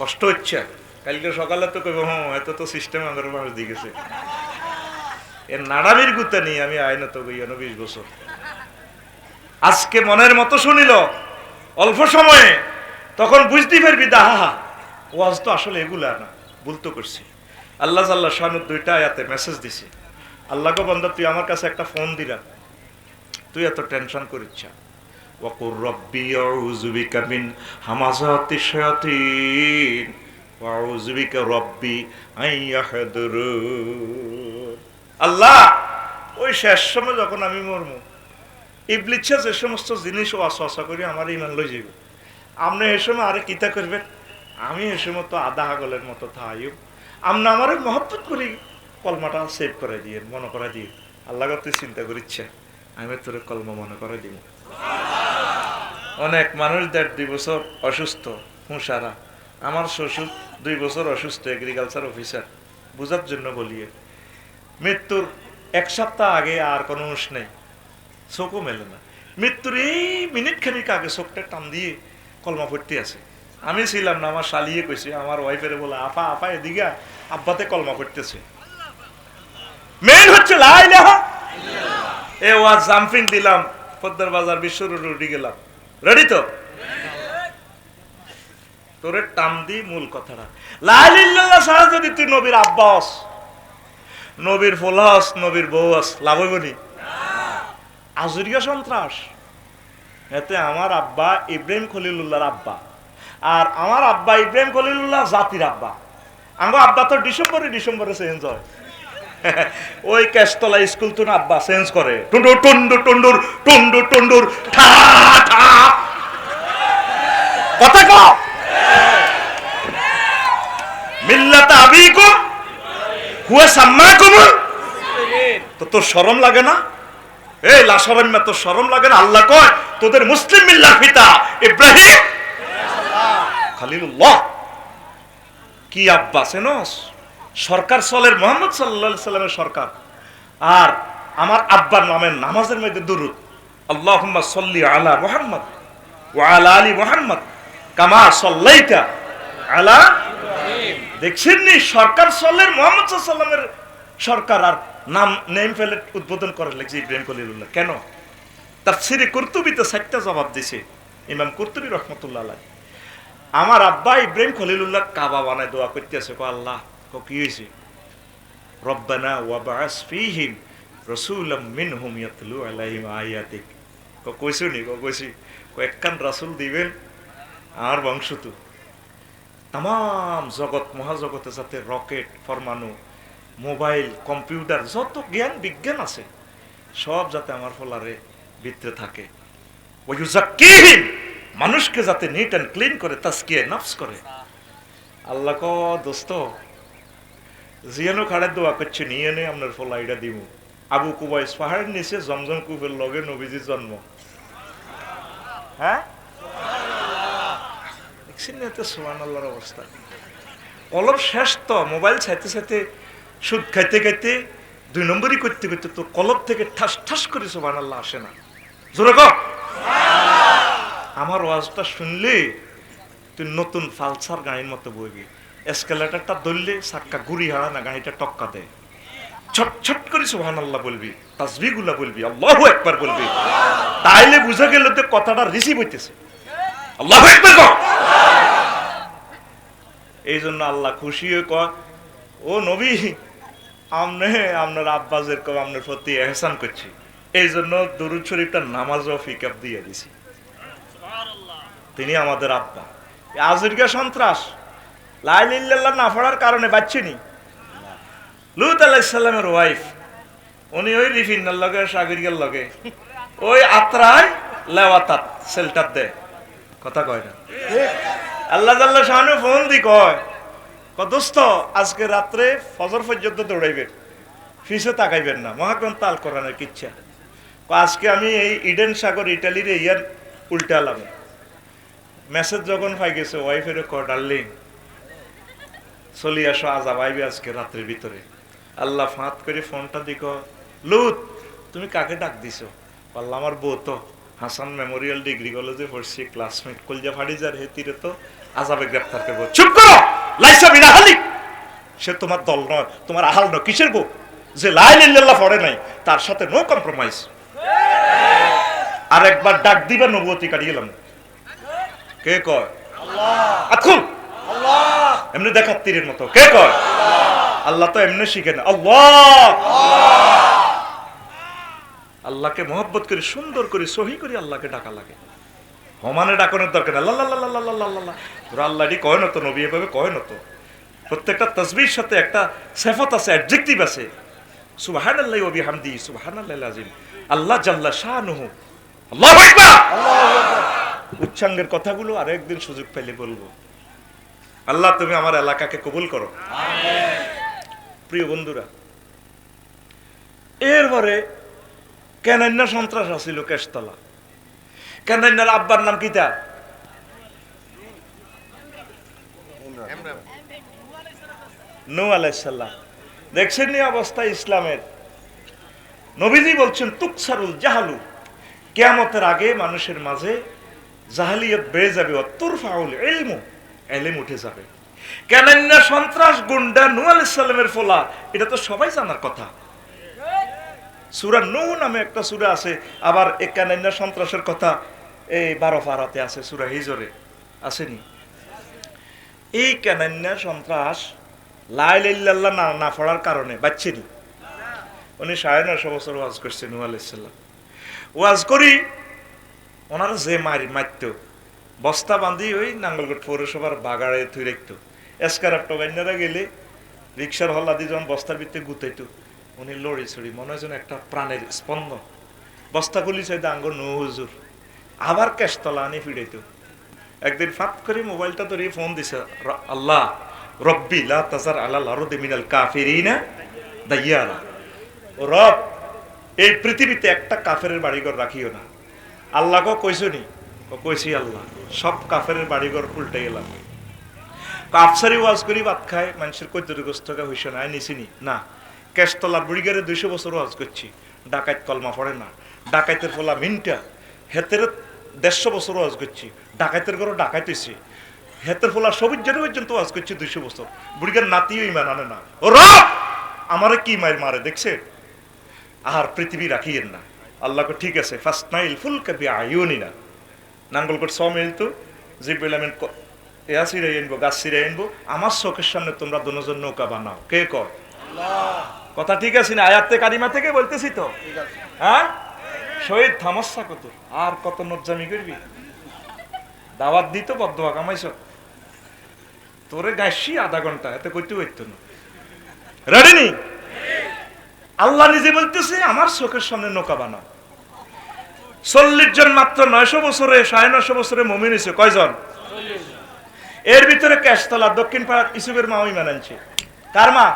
Speaker 1: কষ্ট হচ্ছে, কালকে সকালে তো কইব হ্যাঁ এত তো সিস্টেম আমাদের মানুষ দিয়ে গেছে। এর নাড়ামির গুতা নিয়ে আমি আইন তো গই 20 বছর। আজকে মনের মতো শুনিল অল্প সময়ে, তখন বুঝতে পারবি দাহা ওয়াজ তো আসলে এগুলা না, ভুল তো করছি। আল্লাহ জাল্লা শানুর 2টা আয়াতে মেসেজ দিছে। আল্লাহ গো বান্দা, তুই আমার কাছে একটা ফোন দিলা, তুই এত টেনশন করিস, ওয়াকুর রব্বি আউযু বিকা মিন হামাযাতিশ শায়াতিন ওয়া আউযু বিকা রব্বি আইয়াহদুরুন। আল্লাহ, ওই শেষ সময় যখন আমি মরমু, ইবলিসে যে সমস্ত জিনিস ওয়াসওয়াসা করি আমার ঈমান লই যাবে, আপনি এই সময় আরে কিতা করবেন? আমি এই সময় তো আধা হাগলের মতো থাইও, আপনি আমারে মহব্বত করি কলমাটা সেভ করে দিয়ে মনে করে দিয়ে। আল্লাহ তুই চিন্তা করিচ্ছে, আমি তোর কলমা মনে করে দিব। অনেক মানুষ 1.5-2 বছর অসুস্থ, হুঁসারা। আমার শ্বশুর 2 বছর অসুস্থ, এগ্রিকালচার অফিসার, বুঝার জন্য বলিয়ে মৃত্যুর 1 সপ্তাহ আগে আর কোনো হুঁশ নেই, চোখও মেলে না। মৃত্যুর এই মিনিট খানিক আগে চোখটা টান দিয়ে কলমা পড়তে আছে। আমি ছিলাম না, আমার শালিয়ে কইছে, আমার ওয়াইফের বলে আপা আপা এদিকে আব্বাতে কলমা পড়তেছে। মেন হচ্ছে লা ইলাহা ইল্লাল্লাহ। এ ওয়াজ জাম্পিং দিলাম, পদ্মার বাজার বিশ্ব রোড গেলাম, রেডি তো? তোরে টান দি মূল কথাটা লা ইলাহা ইল্লাল্লাহ ছাড়া যদি তুই নবীর আব্বাস, নবীর ফোলাস, নবীর বউস, লাভ হইব নি? আজরিয়া সন্ত্রাস। এতে আমার আব্বা ইব্রাহিম খলিলুল্লাহর আব্বা, আর আমার আব্বা ইব্রাহিম খলিলুল্লাহ জাতির আব্বা। আমার আব্বা তো ডিসেম্বরে চেঞ্জ হয়। ওই কেশতলা স্কুল তো আব্বা চেঞ্জ করে, টুন্ডুর টুন্ডুর টুন্ডুর টুন্ডুর টুন্ডুর ঠা ঠা কথা কও। মিল্লাত আবিকুম হুয়া সাম্মাকুম, তো তোর শরম লাগে না? এই লাশাবান্না তো শরম লাগে না? আল্লাহ কয় তোদের মুসলিম মিল্লার পিতা ইব্রাহিম খলিলুল্লাহ। কি আব্বা চেনস? সরকার চলের মুহাম্মদ সাল্লাল্লাহু আলাইহি সাল্লামের সরকার। আর আমার আব্বার নামের নামাজের মধ্যে দুরূদ, আল্লাহুম্মা সাল্লি আলা মুহাম্মদ ওয়া আলা আলি মুহাম্মদ কামা সাল্লাইতা আলা ইব্রাহিম। দেখছেন নি সরকার চলের মুহাম্মদ সাল্লাল্লাহু আলাইহি সাল্লামের সরকার, আর নাম নেম প্লেট উদ্বোধন করে লিখছে ইব্রাহিম খলিলুল্লাহ। কেন? তাফসীরে কুরতুবীতে 4টা জবাব দিছে ইমাম কুরতুবী রাহমাতুল্লাহ আলাইহি। আমার আব্বা ইব্রাহিম খলিলুল্লাহ কাবা বানায় দোয়া করতেছে, কো আল্লাহ, কো কি হয়েছে? রব্বানা ওয়াবআস ফীহিম রাসূলাম মিনহুম ইয়াতলু আলাইহিম আয়াতিক। কো কইছো নি? কো কইছি। কো একখান রাসূল দিবেন আর বংশ তো তাম জগৎ মহাজগতে যাতে রকেট, পরমাণু, মোবাইল, কম্পিউটার, যত জ্ঞান বিজ্ঞান আছে সব যাতে আমার ফলারে ভিতরে থাকে। ওয়ায়ুযাক্কিহিম, মানুষকে যাতে নিট অ্যান্ড ক্লিন করে, তাজকিয়া নফস করে। আল্লাহ ক দোস্ত জিয়ানো খাড়ে দোয়া করছে, নিয়ে নে আপনার ফলা এটা দিব। আবু কুবাইস পাহাড়ের নিচে জমজম কূপের লগে নবীজির জন্ম। হ্যাঁ, দেখছেন না তো সুবহানাল্লাহর অবস্থা। কলম শেষ তো, মোবাইল চাইতে চাইতে, সুদ খাইতে খাইতে, 2 নম্বরই করতে করতে তোর কলম থেকে ঠাস ঠাস করে সুবহানাল্লাহ আসে না। জোরে কর। আমার ওয়াজটা শুনলে তুই নতুন পালসার গাড়ির মতো বইবি। এসকেলেটরটা ধরলে চাক্কা ঘুরি হারা না, গাড়িটা টক্কা দেয়। ছট ছট করে সুবহানাল্লাহ বলবি, তাসবিহগুলা বলবি, আল্লাহু আকবার বলবি, তাইলে বুঝা গেল যে কথাটা রিসিভ হইতেছে। আল্লাহু আকবার বল। এই জন্য আল্লাহ খুশি হয়ে কয়, ও নবী, আপনার আব্বা যেরকম আপনার প্রতি এহসান করছি, এই জন্য দুরূদ শরীফটার নামাজও ফিকাপ দিয়ে দিছি। তিনি আমাদের আব্বা। আজকে সন্ত্রাস লা ইলাহা ইল্লাল্লাহ না পড়ার কারণে বাঁচছেনি। লূত আলাইহিস সালামের ওয়াইফ, উনি ওই রিফিনার লগে সাগরিয়ার লগে ওই আত্রায় লেওয়াতাত সেলটার দে, কথা কয় না। আল্লাহ জাল্লা শানু ফোন দি কয়, দোস্ত আজকে রাত্রে ফজর পর্যন্ত দৌড়াইবেন, ফিসে তাকাইবেন না, মহাগ্রন্থ আল কোরআনের কিচ্ছা। আজকে আমি এই ইডেন সাগর ইটালির ইয়ার উল্টালাম। মেসেজ যখন পাই গেছে ওয়াইফের ক, ডার্লিং চলি আসো, আজাব আইবে আজকে রাত্রের ভিতরে। আল্লাহ ফাঁত করে ফোনটা দিক, লুত তুমি কাকে ডাক দিছো? আল্লাহ আমার বউ তো হাসান মেমোরিয়াল ডিগ্রি কলেজে পড়ছি, ক্লাসমেট, কলজা ফাড়ি যার হেতিরে তো আজাবে গ্রেফতার করবো। চুপ করো, লাইসা বিনা হালিক, সে তোমার দল নয়, তোমার আহাল নয়। কিসের বউ? যে লা ইলাহা ইল্লাল্লাহ পড়ে নাই, তার সাথে নো কম্প্রোমাইজ। আর একবার ডাক দিবা, নবুয়তি কাটিয়ে গেলাম। কে কয়? আল্লাহ। আকুল আল্লাহ, এমনি দেখাত তীরের মতো। কে কয়? আল্লাহ তো এমনি শিখে না। আল্লাহ, আল্লাহকে মহব্বত করে সুন্দর করে সহি করে আল্লাহকে ডাকা লাগে। হমানে ডাকানোর দরকার না। আল্লাহ তোরা আল্লাহ কয় না তো, নবী এভাবে কয় না তো। প্রত্যেকটা তাসবিহর সাথে একটা সিফাত আছে, অ্যাডজেক্টিভ আছে। সুবহানাল্লাহি ওয়া বিহামদিহি সুবহানাল্লাহিল আযীম। আল্লাহ জাল্লা শানুহু, আল্লাহু আকবার। উচ্চাঙ্গের কথাগুলো আর একদিন সুযোগ পেলে বলবো। আল্লাহ তুমি আমার এলাকাকে কবুল করো, আমিন। প্রিয় বন্ধুরা, এরপরে কেনান্না সন্ত্রাস আসিল কেশতলা। কেনান্নার আব্বার নাম কিতা? নূহ আলাইহিস সালাম। দেখছেন নি অবস্থা ইসলামের? নবীজি বলছেন তুকসারুল জাহালু, কিয়ামতের আগে মানুষের মাঝে জাহালিয়ত বেড়ে যাবে, তুরফাউল ইলমু, ইলম উঠে যাবে। কেনান্না সন্ত্রাস গুন্ডা নূহ আলাইহিস সালামের ফলা, এটা তো সবাই জানার কথা। সূরা নূহ নামে একটা সূরা আছে, আবার এই কেনান্না সন্ত্রাসের কথা এই 12 পারাতে আছে, সূরা হিজরে আসেনি? এই কেনান্না সন্ত্রাস লা ইলাহা ইল্লাল্লাহ না পড়ার কারণে বাঁচছেনি। উনি 950 বছর ওয়াজ করছে নূহ আলাইহিস সালাম। ওয়াজ করি ওনারা যে মারত, বস্তা বান্ধি ওই নাঙ্গলকোট পৌরসভার বাগাড়ে থুই রাখতো। এসকারার টগাইনারা গেলে রিক্সার হল্লা দিয়ে যখন বস্তার ভিতরে গুতাইতো, উনি লড়ি ছড়ি, মনে হয় যেন একটা প্রাণের স্পন্দন। বস্তা খুলি চাইতে আঙ্গুর নূহ হুজুর, আবার কেশতলা আনি ফিরাইতো। একদিন ফাঁক করে মোবাইলটা ধরিয়ে ফোন দিছে, আল্লাহ রব্বি লা তাজার আলাল আরদি মিনাল কাফিরিনা দাইয়ারা। ও রব, এই পৃথিবীতে একটা কাফেরের বাড়িঘর রাখিও না। আল্লাহকে কইসনি? কইছি আল্লাহ, সব কাফেরের বাড়িঘর উল্টে গেলাম। আফসারি ওয়াজ করি ভাত খায় মানুষের কৈতরগ্রস্ত টাকা হইস না, নিছিনি না। কেশতলার বুড়িগারে 200 বছর ওয়াজ করছি, ডাকাইত কলমা পড়ে না। ডাকাইতের ফলা মিনটা, হেতের 150 বছর ওয়াজ করছি, ডাকাইতের ঘরও ডাকাইত হইছে। হেতের ফলা সবুজ জেনে পর্যন্ত ওয়াজ করছি 200 বছর, বুড়িগার নাতিও ইমান আনে না। ও রব আমারে কি মায়ের মারে দেখছে। আর পৃথিবী রাখিয়েন না। আল্লাহকে ঠিক আছে, ফার্স্ট নাইল ফুল কাবি আইউনিনা নাঙ্গলকোট সমিল তো জিবেলামেন এয়া সিরাই আনবো, গাছ সিরাই আনবো, আমার চোখের সামনে তোমরা দুজন নৌকা বানাও। কে কর? কথা ঠিক আছে না? আয়াতে কারিমা থেকে বলতেছি তো। হ্যাঁ, শহীদ থামস্যা কত আর কত নজ্জামি করবি? দাওয়াত দিত বদদোয়া কামাইছ, তোরে গাইছি আধা ঘন্টা, এতে কইতে হইতো না। রেডি নি? আল্লাহ নিজে বলতেছে আমার চোখের সামনে নৌকা বানাও। 40 জন মাত্র 900 বছরে 950 বছরে মুমিন হয়েছে কয়জন? এর ভিতরে কেশতলা দক্ষিণ পাড়ার ইসুফের মা ইমান আনছে। কার মা?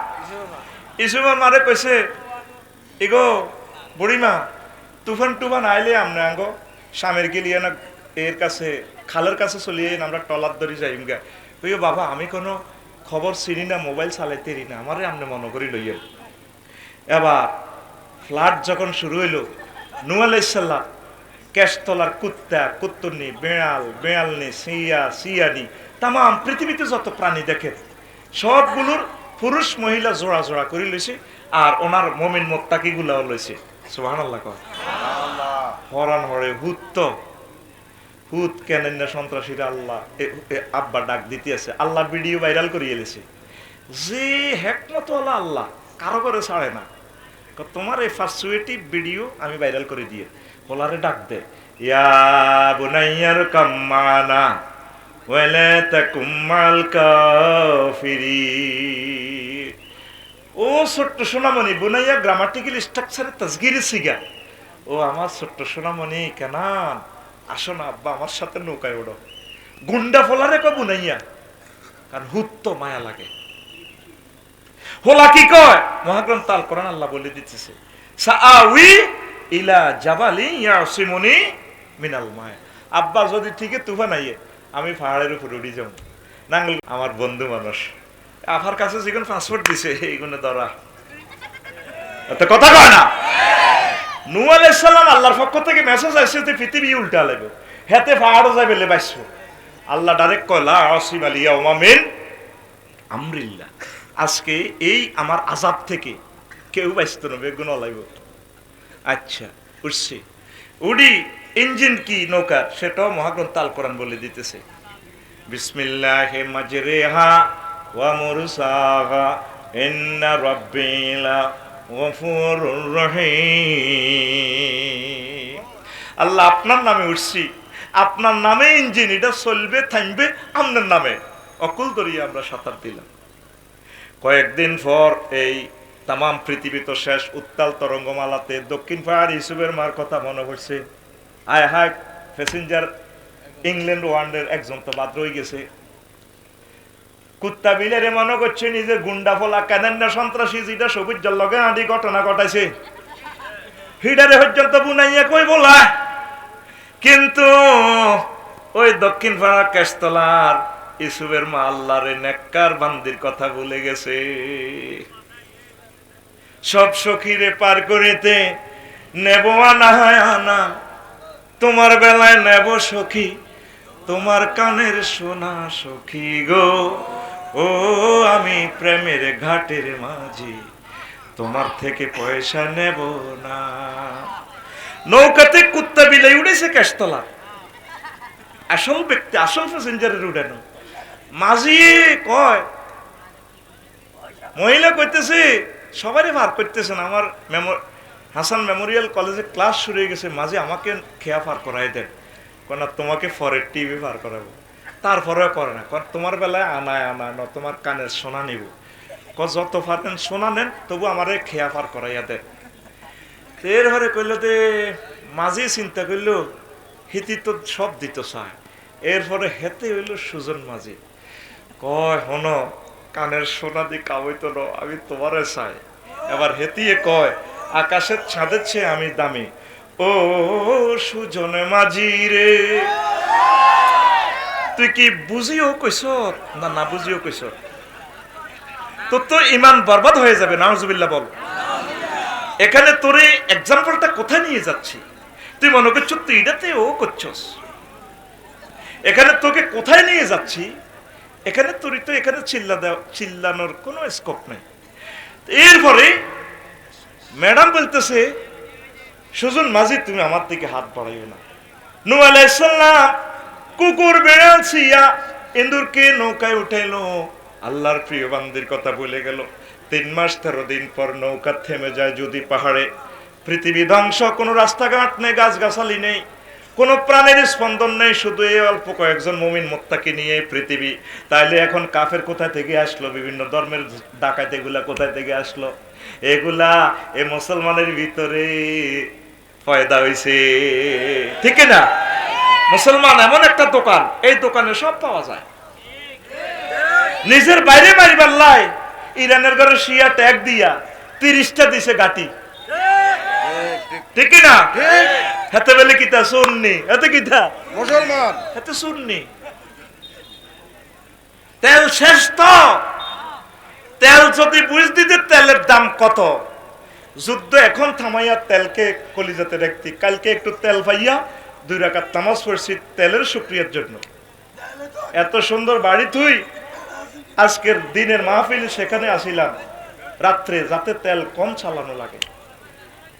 Speaker 1: ইসুফের মারে কইছে, এগো বুড়িমা, তুফান টুফান আইলে আমরা আঙ্গো স্বামীর গেলিয়ে না এর কাছে খালের কাছে চলিয়ে আমরা টলার ধরি যাই গা। কইও বাবা আমি কোনো খবর চিনি না, মোবাইল চালাইতেরি না, আমারে আমনে মনে করি লইয়া। এবার ফ্লাড যখন শুরু হইল, নূহ আলাইহিস সালাম কেশতলার কুত্তা কুত্তনি বেড়াল বেড়ালনি সিয়ানি তাম পৃথিবীতে যত প্রাণী দেখে সবগুলোর পুরুষ মহিলা জোড়া জোড়া করে লইছে, আর ওনার মুমিন মুত্তাকি গুলাও লইছে। সুবহানাল্লাহ। হরান হরে হুত কেনেন না সন্ত্রাসীরা আল্লাহ আব্বা ডাক দিতে আছে। আল্লাহ ভিডিও ভাইরাল করিয়ে এলেছে যে হেকমত আল্লাহ কারো করে ছাড়ে না। তোমার এই ফার্স্ট ভিডিও আমি ভাইরাল করে দিয়ে বলারে ডাক দে, ইয়া বুনাইয়ার কাম্মানা ওয়ালা তাকুম মাল কাফিরিন। ও ছোট্ট সোনামণি, বুনাইয়া গ্রামাটিক্যাল স্ট্রাকচারে তাসগীরে সিগা। ও আমার ছোট্ট সোনামণি কেনান, আসো না আব্বা আমার সাথে নৌকায় ওড়ো। গুন্ডা ফলারে কো বুনাইয়া, কারণ হুত তো মায়া লাগে। হোলা কি কয়? মহাগ্রন্থ আল কোরআন আল্লাহ বলে দিতেছে, সাআউই ইলা জাবালি ইয়াসিমুনি মিনাল মায়া। আব্বা যদি ঠিকই তুফান আইয়ে আমি পাহাড়ের উপর উড়ি যাও। নাঙ্গল আমার বন্ধু মানুষ, আফার কাছে যেগুলো পাসপোর্ট দিছে এইগুলো ধরা তো কথা কয় না। নূহ আলাইহিস সালাম আল্লাহর পক্ষ থেকে মেসেজ আসছে যে পৃথিবী উল্টা লাগবে, হেতে পাহাড়ও যাবে লে বাইসবো। আল্লাহ ডাইরেক্ট কয় লা আসিম আল ইয়াউমা মিন আমরিল্লাহ। আজকে এই আমার আযাব থেকে কেউ বাইসতো না, বেগুন লাইব। আচ্ছা উঠছি, উডি ইঞ্জিন কি নৌকা সেটাও মহাগ্রন্থ আল কোরআন বলে দিতেছে, বিসমিল্লাহি মাজরিহা ওয়া মুরসাহা ইন্না রাব্বিলা গফুরুর রহিম। আল্লাহ আপনার নামে উঠছি, আপনার নামে ইঞ্জিন, এটা চলবে থামবে আপনার নামে। অকুল দরিয়া আমরা সাঁতার দিলাম। কয়েকদিন পর এই তাম পৃথিবী তো শেষ, উত্তাল তরঙ্গমালাতে দক্ষিণ পাহাড় ইউসুফের মার কথা মনে পড়ছে। আয় হায় প্যাসেঞ্জার ইংল্যান্ড ওয়ান্ডের একজন তো বাদ রয়ে গেছে। কুত্তা বিলেরে মনে করছে নিজের গুন্ডা ফলা কেনেন না সন্ত্রাসী যেটা সবুজ লগে আদি ঘটনা ঘটাইছে হিডারে পর্যন্ত বুনাইয়া কই বলা। কিন্তু ওই দক্ষিণ পাড়া কেশতলার ইউসুফের মা আল্লাহরে নেককার বান্দির কথা ভুলে গেছে। সব সখীরে পার করিতে নেব আনা হয় আনা, তোমার বেলায় নেব সখী তোমার কানের সোনা সখী গো। ও আমি প্রেমের ঘাটের মাঝি, তোমার থেকে পয়সা নেব না। নৌকাতে কুত্তা বিলাই উঠেছে কেশতলা, আসল ব্যক্তি আসল প্যাসেঞ্জারের উঠানো। মাঝি কয়, মহিলা কইতেছে সবারই পার করতেছেন, আমার হাসান মেমোরিয়াল কলেজে ক্লাস শুরু হয়ে গেছে, মাঝে আমাকে খেয়া পার করাই দেন, না তোমাকে ফরের টিভি পার করাবো। তারপরেও করে না, তোমার বেলায় আনায় আনায় না, তোমার কানের সোনা নিব, যত পারেন সোনা নেন তবু আমারে খেয়া পার করাইয়া দেন। এর ঘরে কইল যে মাঝি চিন্তা করল হিতি তো সব দিত চায়। এরপরে হেতে হইল সুজন মাঝি, কয় হন কানের সোনা দিয়ে কাবইতো না, আমি তোমারে চাই। এবার হেতিয়ে কয় আকাশের চাঁদের চেয়ে আমি দামি। ও সুজন মাঝি রে, তুই কি বুঝিও কইস না না বুঝিও কইস? তোর তো ইমান বরবাদ হয়ে যাবে। নাউজুবিল্লাহ বল। এখানে তোর এই এক্সাম্পলটা কোথায় নিয়ে যাচ্ছি? তুই মনে করছো তুই এটাতে ও করছস। এখানে তোকে কোথায় নিয়ে যাচ্ছি? এখানে তোর তো এখানে চিল্লানোর কোনো স্কোপ নেই। এরপরে ম্যাডাম বলতেছে, সুজন মাঝি তুমি আমার দিকে হাত বাড়াইও না। নূহ আলাইহিস সালাম কুকুর বেড়াল ছিয়া ইন্দুরকে নৌকায় উঠাইলো, আল্লাহর প্রিয় বান্দির কথা বলে গেল। 3 মাস 13 দিন পর নৌকা থেমে যায় যদি পাহাড়ে। পৃথিবী ধ্বংস, কোনো রাস্তাঘাট নেই, গাছগাছালি নেই, কোনো প্রাণের স্পন্দন নেই, শুধু এই অল্প কয়েকজন মুমিন মুত্তাকি নিয়ে পৃথিবী। তাইলে এখন কাফের কোথায় থেকে আসলো? বিভিন্ন ধর্মের ডাকাত এগুলা কোথায় থেকে আসলো? এগুলা এই মুসলমানের ভিতরে পয়দা হইছে, ঠিক না? মুসলমান এমন একটা দোকান, এই দোকানে সব পাওয়া যায়। নিজের বাইরে মারিবার লাই ইরানের ঘরে শিয়া ট্যাগ দিয়া 30টা দিছে গাটি, ঠিক না? হাতে বেলে কিতা সুন্নি, হাতে কিতা
Speaker 2: মুসলমান,
Speaker 1: হাতে সুন্নি। তেল শেষ তো, তেল যদি বুঝ দিতে তেলের দাম কত। যুদ্ধ এখন থামাইয়া তেলকে কলিজাতে রাখতি, কালকে একটু তেল পাইয়া 2 রাকাত নামাজ পড়ছি তেলের শুকরিয়ার জন্য। এত সুন্দর বাড়ি তুই, আজকের দিনের মাহফিল সেখানে আসিলাম রাত্রে, যাতে তেল কম চালানো লাগে।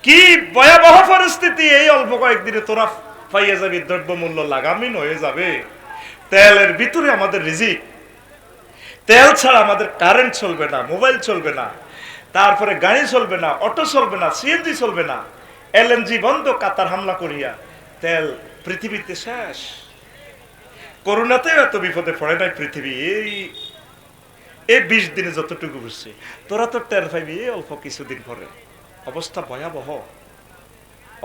Speaker 1: কি ভয়াবহ পরিস্থিতি! এই অল্প কয়েকদিনে তোরা পাইয়া যাবি, দ্রব্য মূল্য লাগামহীন হয়ে যাবে। তেলের ভিতরে আমাদের রিজিক। তেল ছাড়া আমাদের কারেন্ট চলবে না, মোবাইল চলবে না, তারপরে গাড়ি চলবে না, অটো চলবে না, সিএনজি চলবে না, এলএনজি বন্ধ কাতার হামলা করিয়া। তেল পৃথিবীতে শেষ। করোনাতেও এত বিপদে পড়ে নাই পৃথিবী। এই 20 দিনে যতটুকু বুঝছি, তোরা তো টের পাইবি এই অল্প কিছুদিন পরে। অবস্থা ভয়াবহ,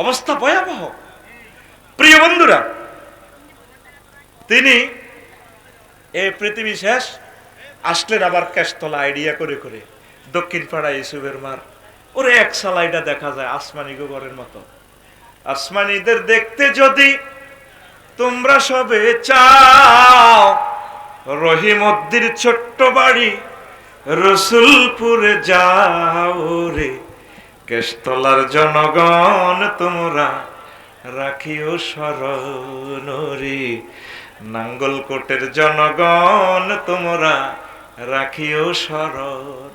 Speaker 1: অবস্থা ভয়াবহ। প্রিয় বন্ধুরা, তিনি এই পৃথিবী শেষ আসলেন আবার ক্যাশতলা আইডিয়া করে করে দক্ষিণ পাড়া ইসুবের মার। ওরে এক সালাইটা দেখা যায় আসমানি গোবরের মতো। আসমানিদের দেখতে যদি তোমরা সবে চাও, রহিমদ্দির ছোট্ট বাড়ি রসুলপুরে যাও রে। কেশতলার জনগণ তোমরা রাখিও স্মরণ রে। নাঙ্গলকোটের জনগণ তোমরা রাখিও স্মরণ।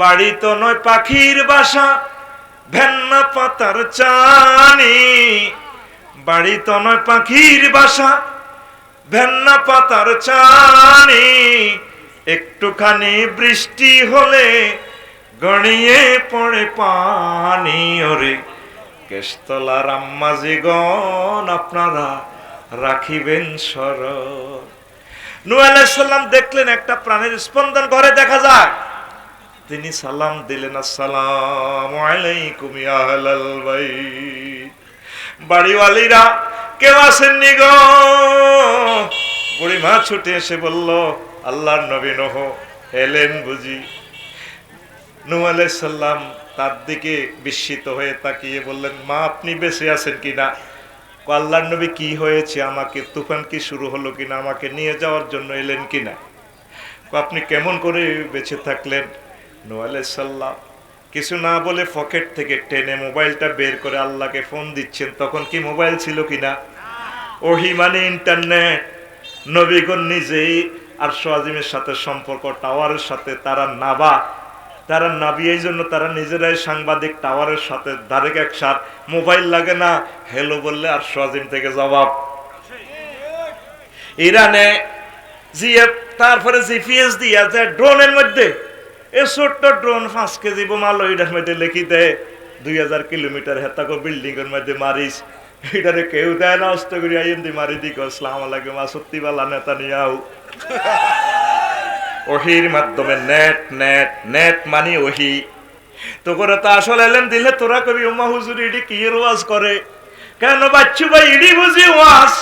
Speaker 1: বাড়ি তো নয় পাখির বাসা, ভেন্না পাতার চানি। বাড়ি তো নয় পাখির বাসা, ভেন্না পাতার চানি। একটুখানি বৃষ্টি হলে গড়িয়ে পড়ে পানি ওরে। কেশতলার আম্মাজিগণ আপনারা রাখিবেন স্মরণ। নূহ আলাইহিস সালাম দেখলেন একটা প্রাণের স্পন্দন ঘরে দেখা যায়। তিনি সালাম দিলেন, আসসালামু আলাইকুম ইয়া আহলাল বাইত। বাড়িওয়ালিরা কেউ আসেননি গো। বুড়িমা ছুটে এসে বলল, আল্লাহর নবী নূহ এলেন বুঝি? নূহ আলাইহিস সালাম তার দিকে বিস্মিত হয়ে তাকিয়ে বললেন, মা আপনি বেঁচে আছেন কিনা? আল্লাহর নবী কি হয়েছে? আমাকে তুফান কি শুরু হলো কিনা? আমাকে নিয়ে যাওয়ার জন্য এলেন কিনা? আপনি কেমন করে বেঁচে থাকলেন? নূহ আলাইহিস সালাম কিছু না বলে পকেট থেকে টেনে মোবাইলটা বের করে আল্লাহকে ফোন দিচ্ছেন। তখন কি মোবাইল ছিল কিনা? ওহী মানে ইন্টারনেট। নবীগণ নিজেই আরশ আজিমের সাথে সম্পর্ক, টাওয়ারের সাথে তারা নাবা, তারা নাবি, এই জন্য তারা নিজেরাই সাংবাদিক। টাওয়ারের সাথে ডাইরেক্ট একসাথ, মোবাইল লাগে না, হ্যালো বললে আরশ আজিম থেকে জবাব। ইরানে জিএফ, তারপরে জিপিএস দিয়া যায় ড্রোনের মধ্যে। এ ছোট্ট ড্রোন 5 কেজি বোমা লইডার মধ্যে লিখি দেয় 2000 কিলোমিটার হেতাকো বিল্ডিং এর মধ্যে মারিস। এটারে কেউ দেয় না, অস্ত করি আইন্দি মারি দিক। আসসালামু আলাইকুম সত্যি বালা নেতা নিয়াও। ওহির মাধ্যমে নেট নেট নেট মানে ওহি। তো করে তো আসল এলেন দিলে তোরা কবি উম্মা হুজুর ইডি কি ওয়াজ করে কেন? বাচ্চু ভাই ইডি বুঝি ওয়াজ,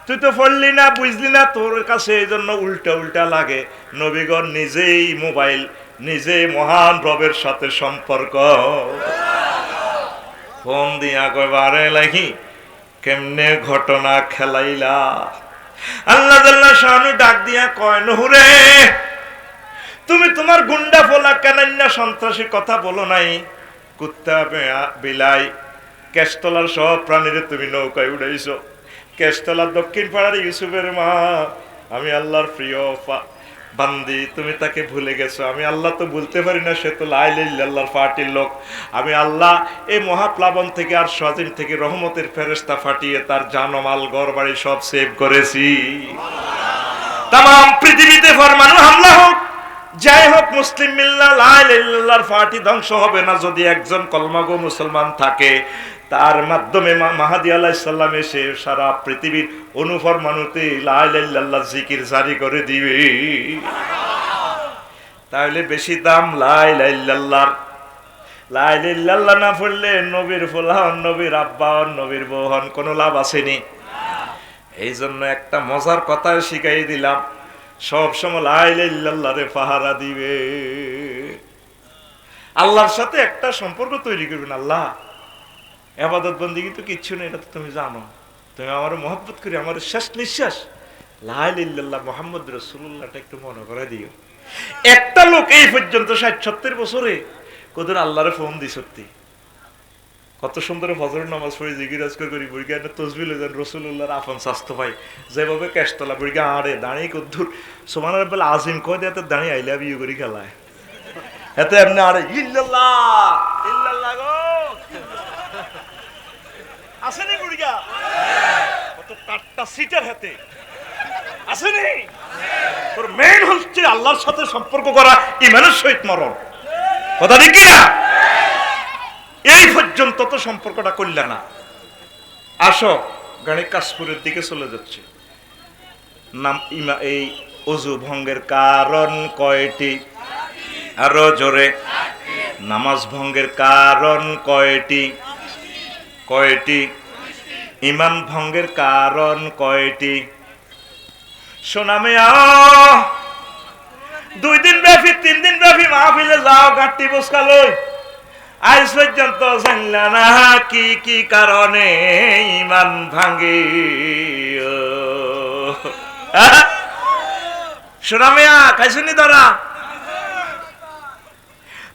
Speaker 1: তুই তো পড়লি না, বুঝলি না, তোর কাছে এই জন্য উল্টা উল্টা লাগে। নবীগণ নিজেই মোবাইল, নিজেই মহান রবের সাথে সম্পর্ক। ফোন দিয়া কয়বারে লাগি কেমনে ঘটনা খেলাইলা। আল্লাহ জাল্লাহ শানু ডাক দিয়া কয় নহুরে, তুমি তোমার গুন্ডা ফোলা কানান্না সন্ত্রাসী কথা বলো নাই। কুত্তা বিলাই কেষ্টলার সব প্রাণীরে তুমি নৌকায় উড়াইছো। কেষ্টলার দক্ষিণ পাড়ার ইউসুফের মা, আমি আল্লাহর প্রিয় বান্দি, তুমি তাকে ভুলে গেছো। আমি আল্লাহ তো ভুলতে পারি না, সে তো লা ইলাহা ইল্লাল্লাহর পার্টির লোক। আমি আল্লাহ এই মহাপ্লাবন থেকে আর স্বাধীন থেকে রহমতের ফেরেশতা ফাটিয়ে তার জানমাল ঘর বাড়ি সব সেভ করেছি। তাম পৃথিবীতে পরমাণু হামলা হোক, যাই হোক, মুসলিম মিল্লাহ লা ইলাহা ইল্লাল্লাহর পার্টি ধ্বংস হবে না যদি একজন কলমাগো মুসলমান থাকে। তার মাধ্যমে মাহাদি আলাইহিস সালাম এসে সারা পৃথিবীর অনুফরমানুতে লা ইলাহা ইল্লাল্লাহ জিকির জারি করে দিবে। তাহলে বেশি দাম লা ইলাহা ইল্লাল্লাহর। লা ইলাহা ইল্লাল্লাহ না পড়লে নবীর ফুলাহন, নবীর আব্বাহন, নবীর বউহন কোনো লাভ আসেনি। এই জন্য একটা মজার কথা শিখাই দিলাম, সব সময় লা ইলাহা ইল্লাল্লাহরে পাহারা দিবে। আল্লাহর সাথে একটা সম্পর্ক তৈরি করবেন। আল্লাহ ইবাদত বন্দেগী তো কিচ্ছু নেই, এটা তো তুমি জানো। তুমি আমার মহব্বত করি, আমার শেষ নিঃশ্বাস লা ইলাহা ইল্লাল্লাহ মুহাম্মদ রাসূলুল্লাহটা একটু মনে করে দিও। একটা লোক এই পর্যন্ত 60-70 বছরে কতদিন আল্লাহরে ফোন দি, সত্যি কত সুন্দর ফজরের নামাজ পড়ে জিকির আজকার করি বুড়িগা তসবিহ লইলেন রাসূলুল্লাহর আপন স্বাস্থ্য ভাই যেভাবে কেষ্টলা বুড়িগা আড়ে দাঁড়িয়ে কদ্দুর সুবহান রাব্বিল আজিম কয় দেতে দাঁড়িয়ে আই লাভ ইউ করি খেলায় এতে এমনি আড়ে ইল্লাল্লাহ ইল্লাল্লাহ গো আসেনি বুড়িগা কত টাট্টা সিটার হাতে আসেনি। তোর মেইন হচ্ছে আল্লাহর সাথে সম্পর্ক করা, ঈমানের সহিত মরণ। কথা ঠিক কি না? এই পর্যন্ত তো সম্পর্কটা করলে না। আসো গাড়ি কাশপুরের দিকে চলে যাচ্ছে। নাম এই ওযু ভঙ্গের কারণ কয়টি? আরো জোরে। নামাজ ভঙ্গের কারণ কয়টি? কয়টি? ঈমান ভঙ্গের কারণ কয়টি? সোনামিয়া 2 দিন ব্যাপী 3 দিন ব্যাপী মাহফিলে যাও, গাঁটটি বসকা লই, আজ পর্যন্ত জানলা না কি কি কারণে ঈমান ভাঙে। সোনামিয়া খাইছনি ধরা?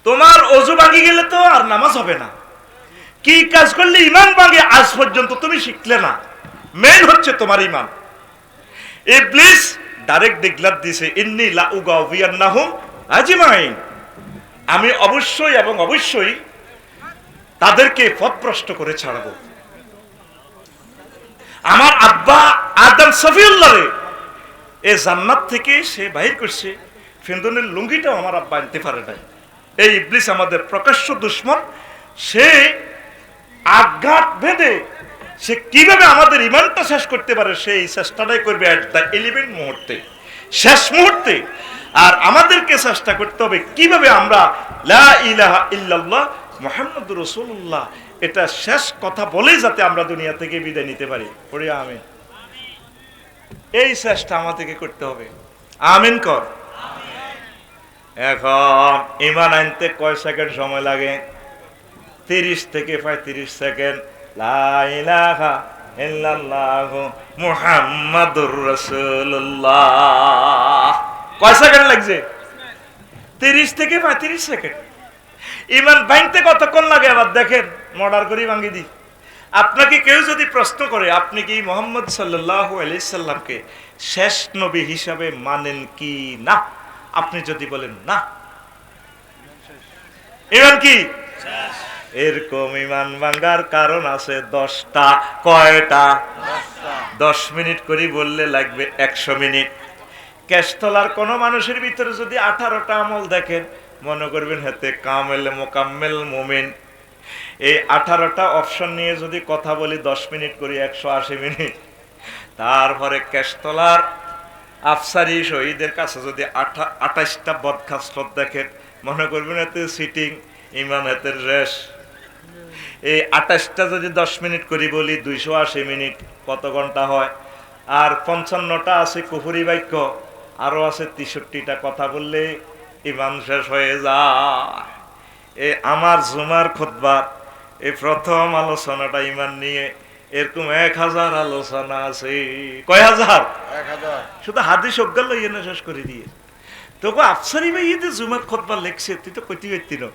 Speaker 1: তোমার ওযু ভাঙি গেলে তো আর নামাজ হবে না। কি কাজ করলে ঈমান ভাঙে আজ পর্যন্ত তুমি শিখলে না। মেইন হচ্ছে তোমার ঈমান। ইবলিস ডাইরেক্ট ডিক্লেয়ার দিয়েছে ইন্নী লা উগাউইয়ান্নাহুম আজমাইন, আমি অবশ্যই এবং অবশ্যই তাদেরকে পথভ্রষ্ট করে ছাড়বো। আমার আব্বা আদম সফিউল্লাহরে এই জান্নাত থেকে সে বাহির করছে, ফেন্দনের লুঙ্গিটাও আমার আব্বা আনতে পারে নাই। এই ইবলিস আমাদের প্রকাশ্য দুশমন, সে আঘাত বেঁধে সে কিভাবে আমাদের ঈমানটা শেষ করতে পারে সেই চেষ্টাটাই করবে এট দ্য 11 মুহূর্তে, শেষ মুহূর্তে। আর আমাদেরকে চেষ্টা করতে হবে কিভাবে আমরা লা ইলাহা ইল্লাল্লাহ মুহাম্মাদুর রাসূলুল্লাহ এটা শেষ কথা বলেই যাতে আমরা দুনিয়া থেকে বিদায় নিতে পারি। পড়ি আমিন। এই চেষ্টা আমাদেরকে করতে হবে। আমিন কর। এখন ঈমান আনতে কয় সেকেন্ড সময় লাগে? 30 থেকে 35 সেকেন্ড। লা ইলাহা ইল্লাল্লাহু মুহাম্মাদুর রাসূলুল্লাহ কয় সেকেন্ড লাগছে? 30 থেকে 35 সেকেন্ড। ঈমান ভাঙতে কতক্ষণ লাগে আবার দেখেন, মর্ডার করি ভাঙি দি। আপনাকে কেউ যদি প্রশ্ন করে আপনি কি মুহাম্মদ সাল্লাল্লাহু আলাইহি সাল্লামকে শেষ নবী হিসাবে মানেন কি না, আপনি যদি বলেন না, ঈমান কি শেষ। এরকম ঈমান ভাঙার কারণ আছে 10টা। কয়টা? 10 মিনিট করে বললে লাগবে 100 মিনিট। কেশতলার কোন মানুষের ভিতরে যদি 18টা আমল দেখেন মনে করবেন হাতে কামেল মোকাম্মেল মুমিন। এই 18টা অপশন নিয়ে যদি কথা বলি 10 মিনিট করি 180 মিনিট। তারপরে কেশতলার আফসারি শহীদের কাছে যদি 28টা বদখাসলত দেখেন মনে করবেন হাতে সিটিং ঈমান হাতের রেশ। এই 28টা যদি 10 মিনিট করি বলি 280 মিনিট, কত ঘন্টা হয়? আর 55টা আছে কুফরি বাক্য, আরো আছে 63টা কথা বললে ঈমান শেষ হয়ে যায়। এই আমার জুমার খুতবা এই প্রথম আলোচনাটা ইমান নিয়ে। এরকম 1000 আলোচনা আছে। কয় হাজার?
Speaker 2: 1000।
Speaker 1: শুধু হাদিস অজ্ঞান লইয়ে না শেষ করে দিয়ে। তোকে আফসারি ভাই যে জুমার খুতবা লেখছে, তুই তো কইতে পারতি না।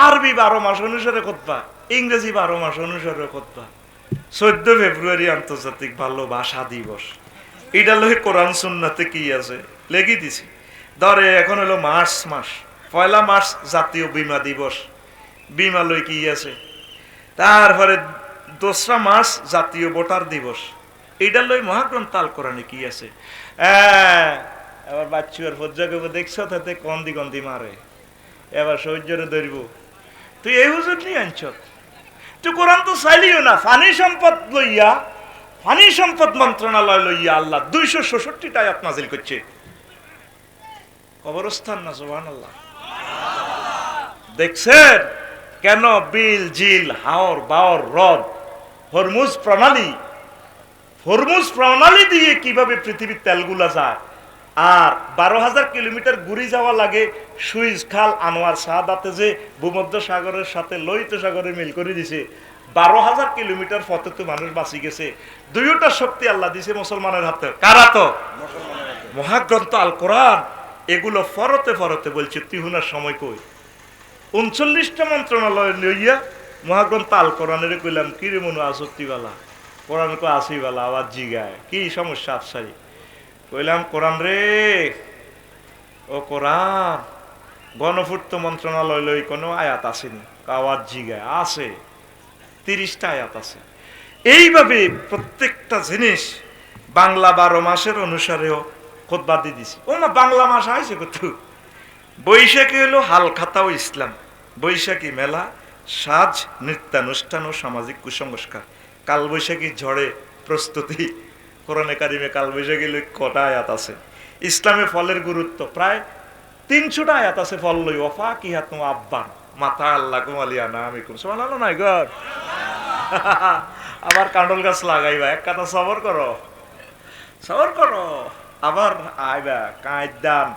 Speaker 1: আরবি 12 মাস অনুসারে খুতবা, ইংরেজি 12 মাস অনুসারে খুতবা। 14 ফেব্রুয়ারি আন্তর্জাতিক ভালোবাসা দিবস, এটা লই কোরআন সুন্নাতে কি আছে লেগে দিছি। ধরে এখন হলো মার্চ মাস, 1 মার্চ জাতীয় বীমা দিবস, বীমা লই কি আছে। তারপরে 2 মার্চ জাতীয় ভোটার দিবস, এইটা লই মহাগ্রন্থ আল কোরআনে কি আছে। এবার বাচ্চুয়ার ফজ্জাকে দেখছো তাতে কন্দি কন্দি মারে, এবার সহ্যরে ধরব। তুই এই হুজুর নিয়ে আনছ, তুই কোরআন তো চাইলিও না। ফানি সম্পদ লইয়া, ফানি সম্পদ মন্ত্রণালয় লইয়া আল্লাহ 266টা আয়াত নাজিল করছে। কবরস্থান না, সুবহানাল্লাহ। দেখছেন কেন বিল জিল হাওর বাওর হ্রদ হরমুজ প্রণালী, হরমুজ প্রণালী দিয়ে কিভাবে পৃথিবীর তেলগুলা যায়। আর 12,000 কিলোমিটার ঘুরি যাওয়া লাগে সুইজ খাল আনোয়ার সাদাতে, যে ভূমধ্য সাগরের সাথে লোহিত সাগরে মিল করে দিছে। 12,000 কিলোমিটার পথে তো মানুষ বাঁচি গেছে। দুইটা শক্তি আল্লাহ দিছে মুসলমানের হাতে। কারা তো? মহাগ্রন্থ আল কোরআন। এগুলো ফরতে ফরতে বলছে তিহুনার সময় কই 39টা মন্ত্রণালয় লইয়া মহাগ্রন্থ আল কোরআনের কইলাম কি রে মনু আসত্তিওয়ালা, কোরআন কো আসিওয়ালা আবার জিগায় কি সমস্যা আফসারি। কইলাম কোরআন রে, ও কোরআন, গণপূর্ত মন্ত্রণালয় লই কোনো আয়াত আসেনি। আওয়াজ জিগায় আছে, 30টা আয়াত আছে। এইভাবে প্রত্যেকটা জিনিস বাংলা 12 মাসের অনুসারেও খুতবা দিয়ে দিছি। ও মা বাংলা মাস আইছে কত। বৈশাখী হলো হালখাতা ও ইসলাম, বৈশাখী মেলা, সাজ, নৃত্যানুষ্ঠান ও সামাজিক কুসংস্কার। কালবৈশাখী ঝড়ে প্রস্তুতি। কোরআনে কারিমে কালবৈশাখী কটা আয়াত আছে। ইসলামে ফলের গুরুত্ব প্রায় 300টা আয়াত আছে। ফল লই ওফা কি হাত আব্বান মাথা আল্লাহ কুমালিয়া না আমি কুম সুবহানাল্লাহ নাই গর। আবার কাঁঠাল গাছ লাগাইবা, এক কথা সবর করো, সবর করো। আবার আইবা কাঁদান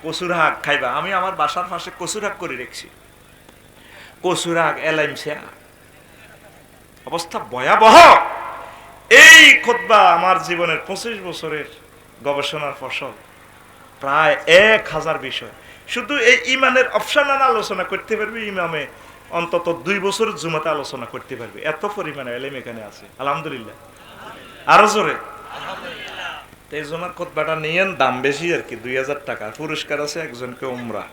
Speaker 1: কচুর হাক খাইবা। আমি আমার বাসার পাশে কচুর হাক করে রেখেছি, কচুর হাক এলাইমসা, অবস্থা ভয়াবহ। এই খুতবা আমার জীবনের 25 বছরের গবেষণার ফসল। প্রায় 1000 বিষয়। শুধু এই ইমানের অপশনাল আলোচনা করতে পারবে ইমামে অন্তত 2 বছরের জুমাতে আলোচনা করতে পারবে, এত পরিমাণে এলেম এখানে আছে। আলহামদুলিল্লাহ, আরো জোরে। এই জুমার খুতবাটা নিয়েন, দাম বেশি আর কি, 2000 টাকা। পুরস্কার আছে একজনকে উমরা।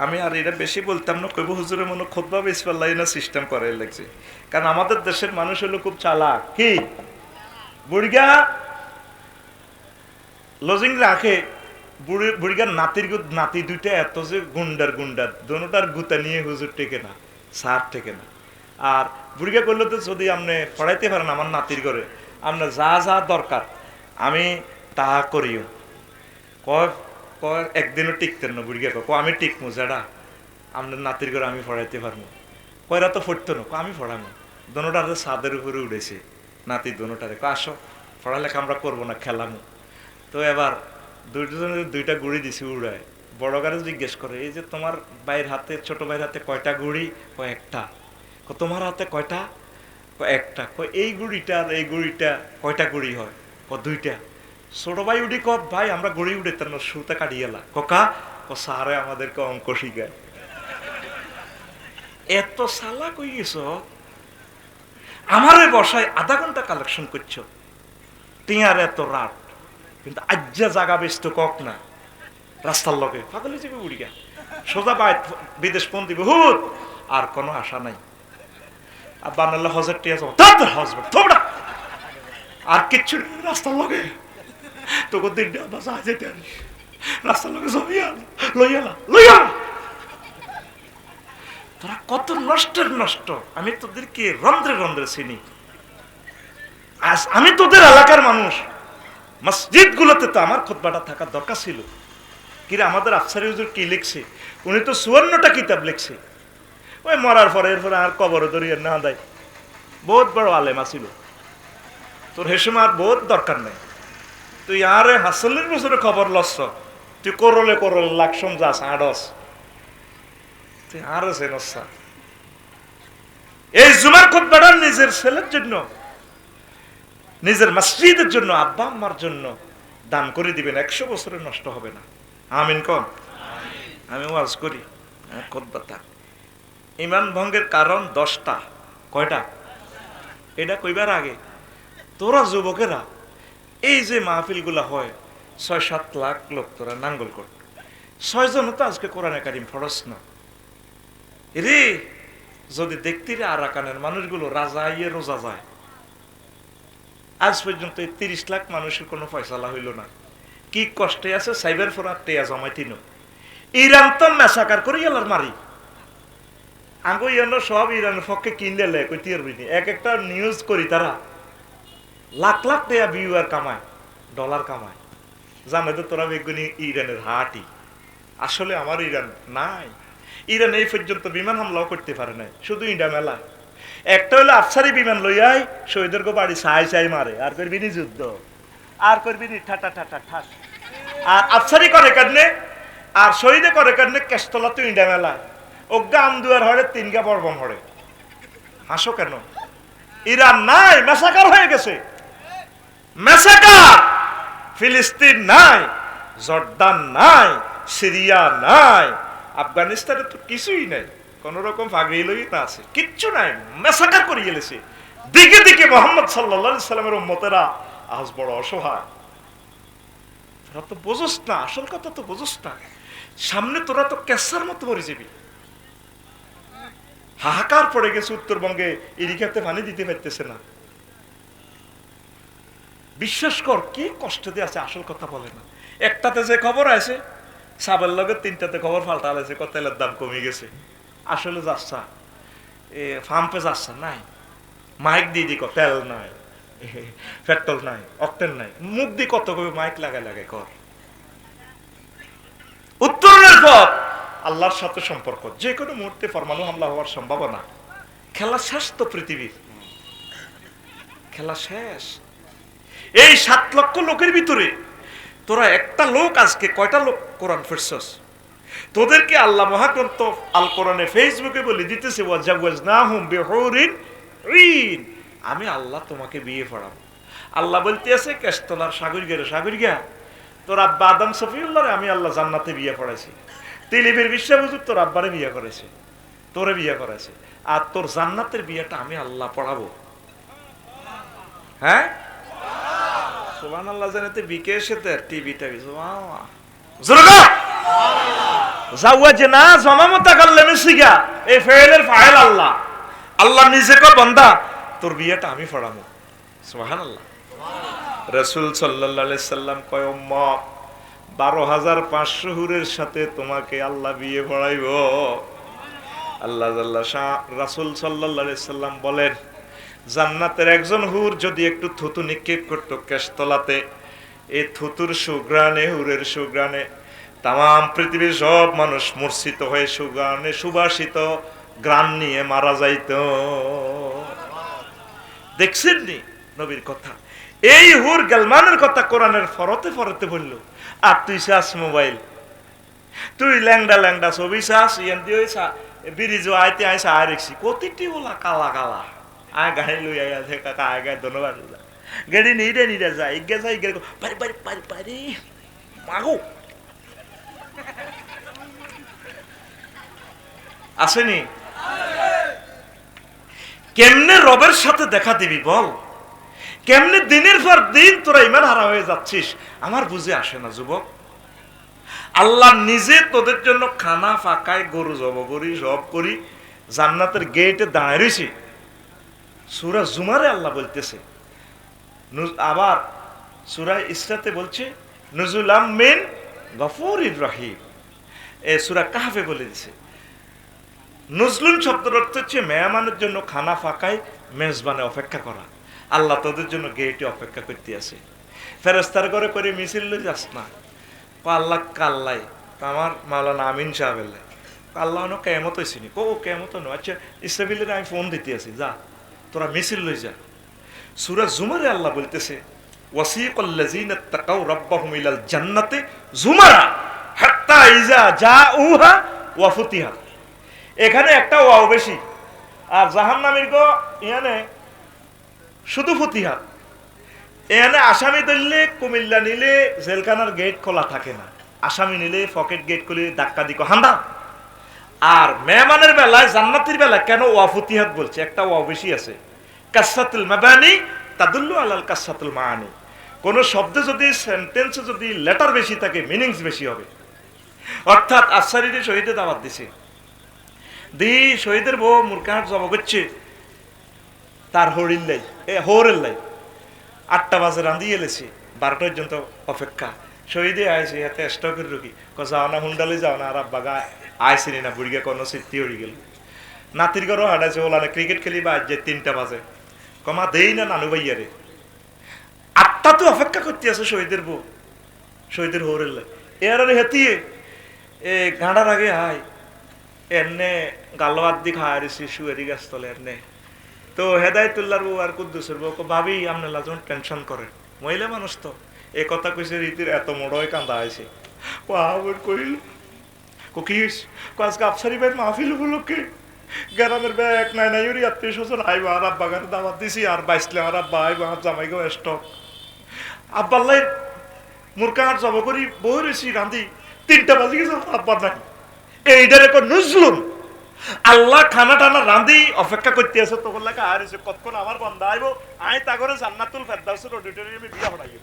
Speaker 1: আমি আর এটা বেশি বলতাম না, কইব হুজুরের মনে খুতবা বেশি পাল্লাই না সিস্টেম করে লাগছে। কারণ আমাদের দেশের মানুষ হলো খুব চালাক। কি বুড়িগা লজিং রাখে, বুড়িগার নাতি দুইটা এত যে গুন্ডার গুন্ডার, দোনোটার গুতা নিয়ে হুজুর টেকে না, সার টেকে না। আর বুড়িগা করলে তো যদি আপনি পড়াইতে পারেন আমার নাতির ঘরে, আপনার যা যা দরকার আমি তা করিও। কয় কয় একদিনও টিকতেন না বুড়িগা, ক আমি টিকমু যেটা আপনার নাতির ঘরে আমি পড়াইতে পারবো। কয়রা তো পড়তো না, আমি পড়াবো। দোনোটার ছাদের উপরে উঠেছে নাতি, দোনোটারে আসো পড়ালেখা আমরা করবো না, খেলামো। তো এবার দুইজনের 2টা গুড়ি দিছি উড়ায়। বড় গাড়ি জিজ্ঞেস করে, এই যে তোমার ভাইয়ের হাতে, ছোট ভাইয়ের হাতে কয়টা গুড়ি? একটা। তোমার হাতে কয়টা? একটা। এই গুড়িটা আর এই গুড়িটা কয়টা গুড়ি হয়? 2টা। ছোট ভাই উঠি ক ভাই আমরা গুড়ি উঠেতাম না, সুতা কাটিয়েলা। ককা সারে আমাদেরকে অঙ্ক শিখায়। এত সালা কই গেছ, আমারে বসায় আধা ঘন্টা কালেকশন করছো, টিয়ার এত রাত, কিন্তু আজ্জা জাগা বেস্ত কক না রাস্তার লগে পাগলে যাবে বুড়িয়া, সোজা বিদেশ ফোন দিবে হুত, আর কোনো আশা নাই। আর বানালে হজের টিয়া যাবো, তোমরা আর কিচ্ছু রাস্তার লগে তোকে দিনটা বাসা যেতে পারিস, রাস্তার লগে জমিয়া লইয়ালা লইয়া। তোরা কত নষ্টের নষ্ট, আমি তোদেরকে রন্ধ্রে রন্ধ্রে চিনি। আজ আমি তোদের এলাকার মানুষ, মসজিদ গুলোতে তো আমার খুতবাটা থাকার দরকার ছিল। কিরে আমাদের আফসারি হুজুর কি লিখছে, উনি তো 54টা কিতাব লিখছে। ওই মরার পরে এরপরে আর কবরে দরিয়ে না দেয়, বহুত বড় আলেমা ছিল। তোর হেসুম আর বহুত দরকার নেই। তুই আরে 40 বছরের খবর লস, তুই করলে করলে লাকসম যাস আড়স, তুই আর আছে নসা এই জুমার খুতবাটা নিজের ছেলের জন্য, নিজের মসজিদের জন্য, আব্বা আম্মার জন্য দান করে দিবেন, 100 বছরে নষ্ট হবে না। আমিন কোন? আমি ওয়াজ করি খুতবাটা। ইমান ভঙ্গের কারণ 10টা। কয়টা? এটা কইবার আগে তোরা যুবকেরা এই যে মাহফিলগুলা হয়, 6-7 লাখ লোক তোরা নাঙ্গল কর, 6 জন তো আজকে কোরআনে কারিম ফরজ না রে। যদি দেখতি রে আরাকানের মানুষগুলো রাজা ইয়ে রোজা যায়, আজ পর্যন্ত 30 লাখ মানুষের কোনো ফয়সালা হইল না। কি কষ্টে আছে সাইবার ফোনার টেয়া জমাইতিন। ইরান তো মেসাকার করি এলার মারি আঙ্গো ইয়ান সব ইরানের পক্ষে কিনলে লে কইতে পারবি নি। এক একটা নিউজ করি তারা লাখ লাখ টাকা ভিউয়ার কামায়, ডলার কামায়। জানে তো তোরা বেগুনি ইরানের হাটি। আসলে আমার ইরান নাই। ইরান এই পর্যন্ত বিমান হামলাও করতে পারে নাই, শুধু ইন্ডা মেলা। একটা হলো আফসারি বিমান লইয়াই শহীদের গো বাড়ি ছাই ছাই মারে, আর করবি নি যুদ্ধ, আর করবি নি ঠাটা ঠাটা ঠাস। আর আফসারি করে কারণে আর শহীদে করে কারণে কেস্তলা তো ইন্ডা মেলা অজ্ঞা আমদুয়ার হরে 3 গা বর্বম হরে। হাসো কেন? ইরান নাই, মেসাকার হয়ে গেছে। মেসাকার। ফিলিস্তিন নাই, জর্দান নাই, সিরিয়া নাই, আফগানিস্তানে তো কিছুই নাই। কোন রকম ফাগড়ি লই তা আছে, কিচ্ছু নাই। মেসাকার করে গেলেছে। দিকে দিকে মুহাম্মদ সাল্লাল্লাহু আলাইহি সাল্লামের উম্মতেরা আজ বড় অসহায়। তোরা তো বুঝোস না, আসল কথা তো বুঝোস না। সামনে তোরা তো ক্যাসার মতো মরে যাবি। হাহাকার পড়ে গেছে উত্তরবঙ্গে, ইরিকাতে পানি দিতে পারতেছে না। বিশ্বাস কর কি কষ্ট দিয়ে আছে, আসল কথা বলে না। একটাতে যে খবর আছে সাবের লগে 3টাতে খবর পাল্টা আছে, তেলের দাম কমে গেছে। আসলে যাচ্ছা ফাম্পে যাচ্ছা নাই, মাইক দিয়ে দি তেল নাই, পেট্রোল নাই, অক্টেন নাই, মুখ দিয়ে কত কবে মাইক লাগাই লাগাই কর। উত্তরণের পথ আল্লাহর সাথে সম্পর্ক। যে কোনো মুহূর্তে পরমাণু হামলা হওয়ার সম্ভাবনা। খেলা শেষ তো পৃথিবীর, খেলা শেষ। এই 7 লক্ষ লোকের ভিতরে তোরা একটা লোক, আজকে কয়টা লোক কোরআন পড়ছস? তোদেরকে আল্লাহ মহাগ্রন্থ আল কোরআনে ফেসবুকে বলে দিতেছে ওয়াজাওয়াজনাহুম বিহুরিন ঈন, আমি আল্লাহ তোমাকে বিয়ে পড়াবো। আল্লাহ বলতে আছে কেস্তলার সাগরিয়া তোর আব্বা আদম সফিউল্লাহরে আমি আল্লাহ জান্নাতে বিয়ে পড়াইছি। তিলিবের বিশ্বহুজুর তোর আব্বারে বিয়ে করেছে, তোরে বিয়ে করেছে, আর তোর জান্নাতের বিয়েটা আমি আল্লাহ পড়াবো। হ্যাঁ সুবহানাল্লাহ। জানেতে বিকেশেতে টিভিটা জাওয়াজনা জামামতা কাল্লামে সিগা এই ফাইলের ফাইল আল্লাহ। আল্লাহ নিজে কো বান্দা তোর বিয়েটা আমি পড়াবো। সুবহানাল্লাহ। রাসূল সাল্লাল্লাহু আলাইহি সাল্লাম কয় উম্মত 12,500 হুরের সাথে তোমাকে আল্লাহ বিয়ে পড়াইবো। আল্লাহ রাসূল সাল্লাল্লাহু আলাইহি সাল্লাম বলেন জান্নাতের একজন হুর যদি একটু থুতু নিক্ষেপ করতো কেশতলাতে, এই থুতুর সুগ্রানে, হুরের সুগ্রানে তাম পৃথিবীর সব মানুষ মূর্ছিত হয়ে সুগ্রানে সুবাসিত গ্রাম নিয়ে মারা যাইত। দেখছেন নি নবীর কথা? এই হুর গালমানের কথা কোরআনের ফরতে ফরতে বলল। আর তুই চাস মোবাইল, তুই ল্যাংডা ল্যাংডা ছবি চাস, ইয়ান দিয়ে ব্রিজ আইতে আইসা আয় রেখছি কতিটি বলা কালা কালা আয় গাড়ি লই আয় কাকা আয় গায়ে ধন্যবাদ গাড়ি নিরে নিরে যায় ইগে যায় ইগে পারি পারি পারি পারি মাগো আসেনি। কেমনে রবের সাথে দেখা দিবি বল? কেমনে দিনের পর দিন তোরা ইমান হারা হয়ে যাচ্ছিস? আমার বুঝে আসে না যুবক। আল্লাহ নিজে তোদের জন্য খানা ফাঁকায় গরু জব করি সব করি জান্নাতের গেটে দাঁড়ায় রয়েছে। সূরা জুমারে আল্লাহ বলতেছে, আবার সূরা ইসরাতে বলছে নুজুলাম মিন গফুরির রহিম। এই সূরা কাহফে বলে দিছে নজলুন শব্দের অর্থ হচ্ছে মেহমানের জন্য খানা ফাঁকায় মেজবানে অপেক্ষা করা। আল্লাহ তোদের জন্য গেটে অপেক্ষা করতে আছে। ফেরেশতার ঘরে করে মিছিল লই যাস না। আল্লাহ কাল্লাই আমার মাওলানা আমিন সাহেব আল্লাহ কেমত হয়েছিনি ও কেমত নয়। আচ্ছা ইসরাফিলের আমি ফোন দিতে আছি, যা তোরা মিছিল লই যা। সূরা জুমারে আল্লাহ বলতেছে ওয়াসিকাল্লাযিনা তাকাউ রাব্বাহুম ইলাল জান্নাতি জুমারা হাত্তা ইজা জাউহা ওয়া ফুতিহা। এখানে একটা ওয়াও বেশি, আর জাহান্নামীর গো ইয়ানে শুধু ফতিহাত। এখানে আসামি ধরলে কুমিল্লা নিলে জেলখানার গেট খোলা থাকে না, আসামি নিলে পকেট গেট খুলে ধাক্কা দিকো হান্দা। আর মেহমানের বেলায় জান্নাতির বেলায় কেন ওয়া ফতিহাত বলছে, একটা ওয়া বেশি আছে, কাসসাতুল মাবানি তাদুল্লু আলাল কাসসাতুল মাআনি। কোন শব্দে যদি সেন্টেন্সে যদি লেটার বেশি থাকে মিনিংস বেশি হবে। অর্থাৎ আসারিরে শহীদে দাওয়াত দিছে, দি শহীদের বউ মুরকাহাট জবা করছে তার হরির লাই হোরের লাই 8টা বাজে রাঁধি এলেছে, 12টা পর্যন্ত অপেক্ষা। শহীদে আইসে এতে স্টকের রুগী যাও না হুন্ডালে যাও না, আর আব্বাগা আইসিনি না বুড়িগা কোনো স্মৃতি হয়ে গেল। নাতির ঘরও হাঁটাছে ওলানে ক্রিকেট খেলিবা আজ যে 3টা বাজে, কমা দেই না নানু ভাইয়ারে। 8টা তো অপেক্ষা করতে আছে শহীদের বউ, শহীদের হোরের লাই এর হেতিয়ে এ গাঁড়ার আগে হাই এনে গালোয়ার দিক হারিছি শুয়েরি গাছ তলে এনে। তো হেদায়তুল্লাহর বউ আর কুদ্দুসের বউ ভাবি আপনি লাজন টেনশন করেন, মহিলা মানুষ তো এ কথা কইছে রীতির এত মোড়য় কান্দা আইছে। ও আবার কইল কিস আজকে আফসারি ভাই মাহফিল উপলক্ষে গ্রামের ব্যাগ নাই নাই ওর আত্মীয় স্বজন আইবা, আর আব্বাগার দাওয়াত দিছি আর বাইসলে আর আব্বা আইবা আর জামাই গো স্টক আব্বাল্লাই মুরকাহাট জব করি বই রয়েছি রান্ধি 3টা বাজে গেছে আব্বা নাই। এইটার এক নজলুম আল্লাহ খানা টানা রান্ধি অপেক্ষা করতে আছে, তখন লাগে আর এসে কতক্ষণ আমার বন্ধা আইব আই তা করে জান্নাতুল ফেরদাউসের অডিটোরিয়ামে বিয়া হড়াইব।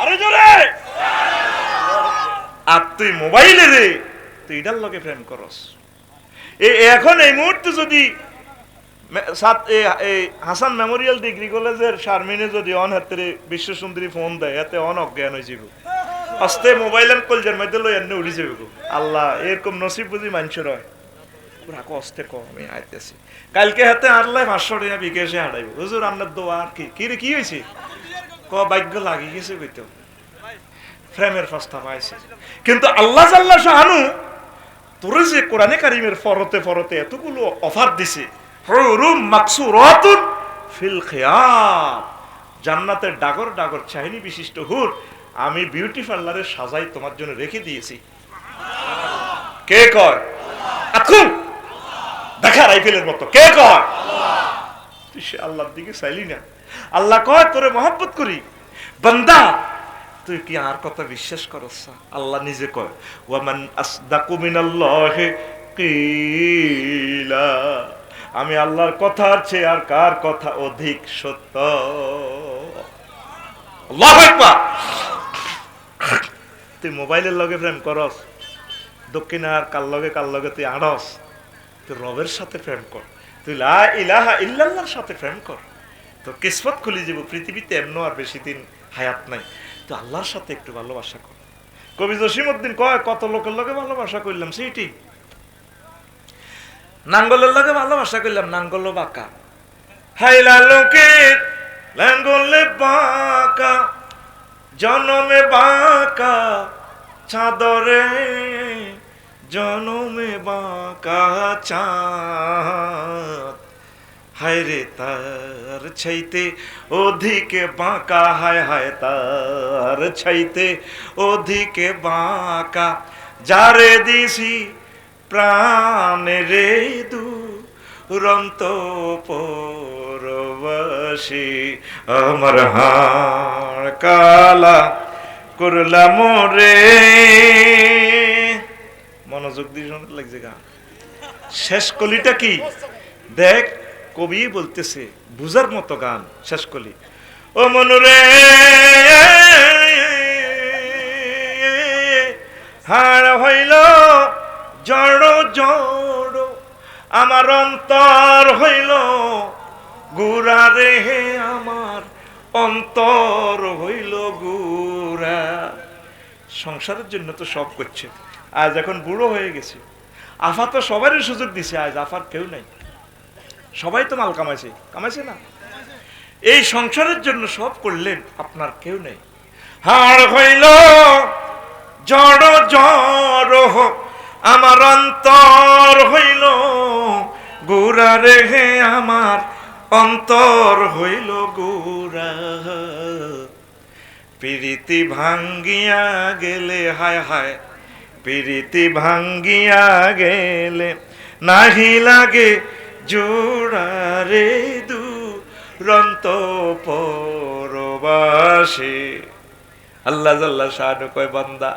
Speaker 1: আরে জোরে আর তুই মোবাইলে রে তুই এটার লগে প্রেম করস। এখন এই মুহূর্তে যদি হাসান মেমোরিয়াল ডিগ্রি কলেজের শারমিনে যদি অন হাতের বিশ্ব সুন্দরী ফোন দেয় এতে অন অজ্ঞান হয়ে যাব, আস্তে মোবাইলের কলজের মধ্যে লই এনে উড়ি যাবে। আল্লাহ এরকম নসিব বুঝি মানুষের হয়। অস্তে কম আমি আইতেছি কালকে হাতে আনলাই 500 টাকা বিকেশে হাঁটাইব। হুজুর আপনার দোয়া আর কি রে কি হয়েছে ভাগ্য লাগি গেছে কইতো প্রেমের প্রস্তাব আইছে। কিন্তু আল্লাহ জাল্লা শাহানু তোরে যে কোরআনে কারিমের ফরতে ফরতে এতগুলো অফার দিছে, হুরুম মাকসুরাতুন ফিল খিয়াম, জান্নাতের ডাগর ডাগর চাহিনি বিশিষ্ট হুর আমি বিউটি পার্লারে সাজাই তোমার জন্য রেখে দিয়েছি। কে কয় এখন দেখা রাইফেলের মতো কে কয়? তুই সে আল্লাহর দিকে চাইলি না। আল্লাহ কয় তোরে মহব্বত করি বান্দা, তুই কি আর কথা বিশ্বাস করছ? আল্লাহ নিজে কয় ওয়ামান আসদাকু মিনাল্লাহি কিলা, আমি আল্লাহর কথার চেয়ে আর কার কথা অধিক সত্য। আল্লাহু আকবার। তুই মোবাইলের লগে প্রেম করস, দক্ষিণার কার লগে তুই আড়স, তুই রবের সাথে প্রেম কর, তুই লা ইলাহা ইল্লাল্লাহর সাথে প্রেম কর, তো কিসমত খুলি যাব। পৃথিবীতে এমনও আর বেশি দিন হায়াত নাই, তো আল্লাহর সাথে একটু ভালোবাসা কর। কবি জসিমউদ্দিন কয় কত লোকের লগে ভালোবাসা করলাম সেইটি, নাঙ্গলের লগে ভালোবাসা করলাম নাঙ্গল বাঁকা, হাইলা লোকের লাঙ্গলে বাঁকা, জনমে বাঁকা চাঁদরে, জনমে বাঁকা চাঁদ, হায় রে তার ছাইতে অধিকে বাঁকা, হায় হায় তার ছাইতে অধিকে বাঁকা, যারে দিছি প্রাণে রে দুরন্ত পরবাসী, আমার হাড় কালা করলাম রে। মনোযোগ দিয়ে শুনতে লাগছে গান। শেষ কলিটা কি দেখ, কবি বলতেছে বুঝার মতো গান। শেষ কলি ও মনুরে হাড় হইল জড় জড়, আমার অন্তর হইল গুড়া রে, আমার অন্তর হইল গুড়া। সংসারের জন্য তো সব করছে, আজ এখন বুড়ো হয়ে গেছে। আফা তো সবারই সুযোগ দিছে, আজ আফার কেউ নাই, সবাই তো মাল কামাইছে না। এই সংসারের জন্য সব করলেন, আপনার কেউ নেই। হাড় হইল জড় জড়, আমার অন্তর হইল গুড়া রে, আমার অন্তর হইল গুড়া। প্রীতি ভাঙ্গিয়া গেলে, হায় হায় প্রীতি ভাঙ্গিয়া গেলে, নাহি লাগে জোড়ারে দুরন্ত পরবাসে। আল্লাহ জাল্লা শানু কয়, বান্দা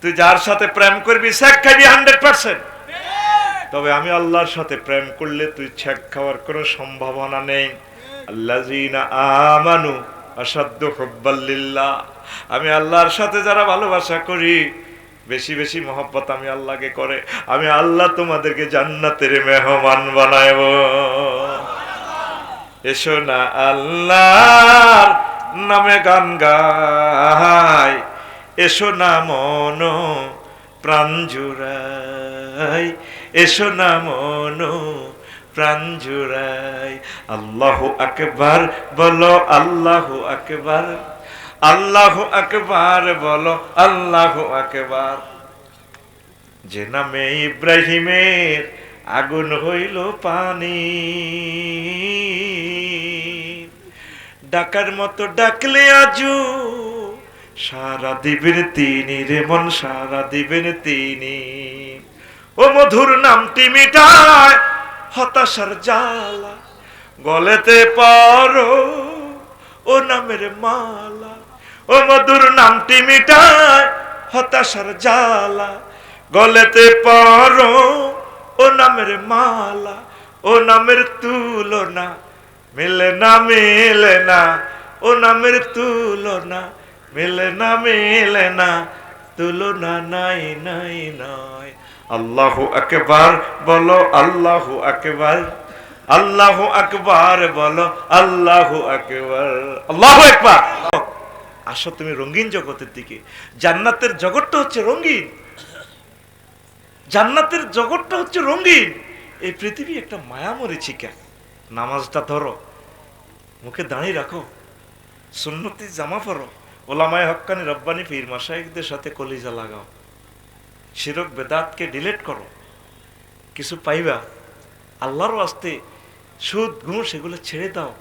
Speaker 1: তুই যার সাথে প্রেম করবি শেখ খাবি 100%, তবে আমি আল্লাহর সাথে প্রেম করলে তুই ছেক খাওয়ার কোনো সম্ভাবনা নেই। আল্লাযীনা আমানু আশাদ্দু হুব্বাল লিল্লাহ, আমি আল্লাহর সাথে যারা ভালোবাসা করি, বেশি বেশি মহব্বত আমি আল্লাহকে করে, আমি আল্লাহ তোমাদেরকে জান্নাতের মেহমান বানাইব। এসো না আল্লাহর নামে গান গাই, এসো না মন প্রাণ জুড়াই, এসো না মন প্রাণ জুড়াই। আল্লাহু আকবার বলো, আল্লাহু আকবার, আল্লাহু আকবার বলো, আল্লাহু আকবার। যে নামে ইব্রাহিমের আগুন হইল পানি, ডাকার মতো ডাকলে আজু সারা দিবেন তিনি রে মন, সারা দিবেন তিনি। ও মধুর নামটি মিটায় হতাশার জ্বালা, গলেতে পারো ও নামের মালা। ও মধুর নামটি মিটায় হতাশার জ্বালা, গলেতে পারো ও নামের মালা। ও নামের তুলনা মেলে না, মেলে না, ও নামের তুলনা মেলে না, মেলে না, তুলনা নাই নাই নাই। আল্লাহু আকবার বলো, আল্লাহু আকবার, আল্লাহু আকবার বলো, আল্লাহু আকবার, আল্লাহু আকবার। আসো তুমি রঙিন জগতের দিকে। জান্নাতের জগৎটা হচ্ছে রঙিন, জান্নাতের জগৎটা হচ্ছে রঙিন। এই পৃথিবী একটা মায়া মরিচিকা। নামাজটা ধরো, মুখে দাঁড়িয়ে রাখো, সুন্নতি জামা পরো, ওলামায়ে হক্কানি রব্বানি পীর মাশায়েখদের সাথে কলিজা লাগাও, শিরক বেদাতকে ডিলিট করো, কিছু পাইবা। আল্লাহর ওয়াস্তে সুদ ঘুষ এগুলো ছেড়ে দাও।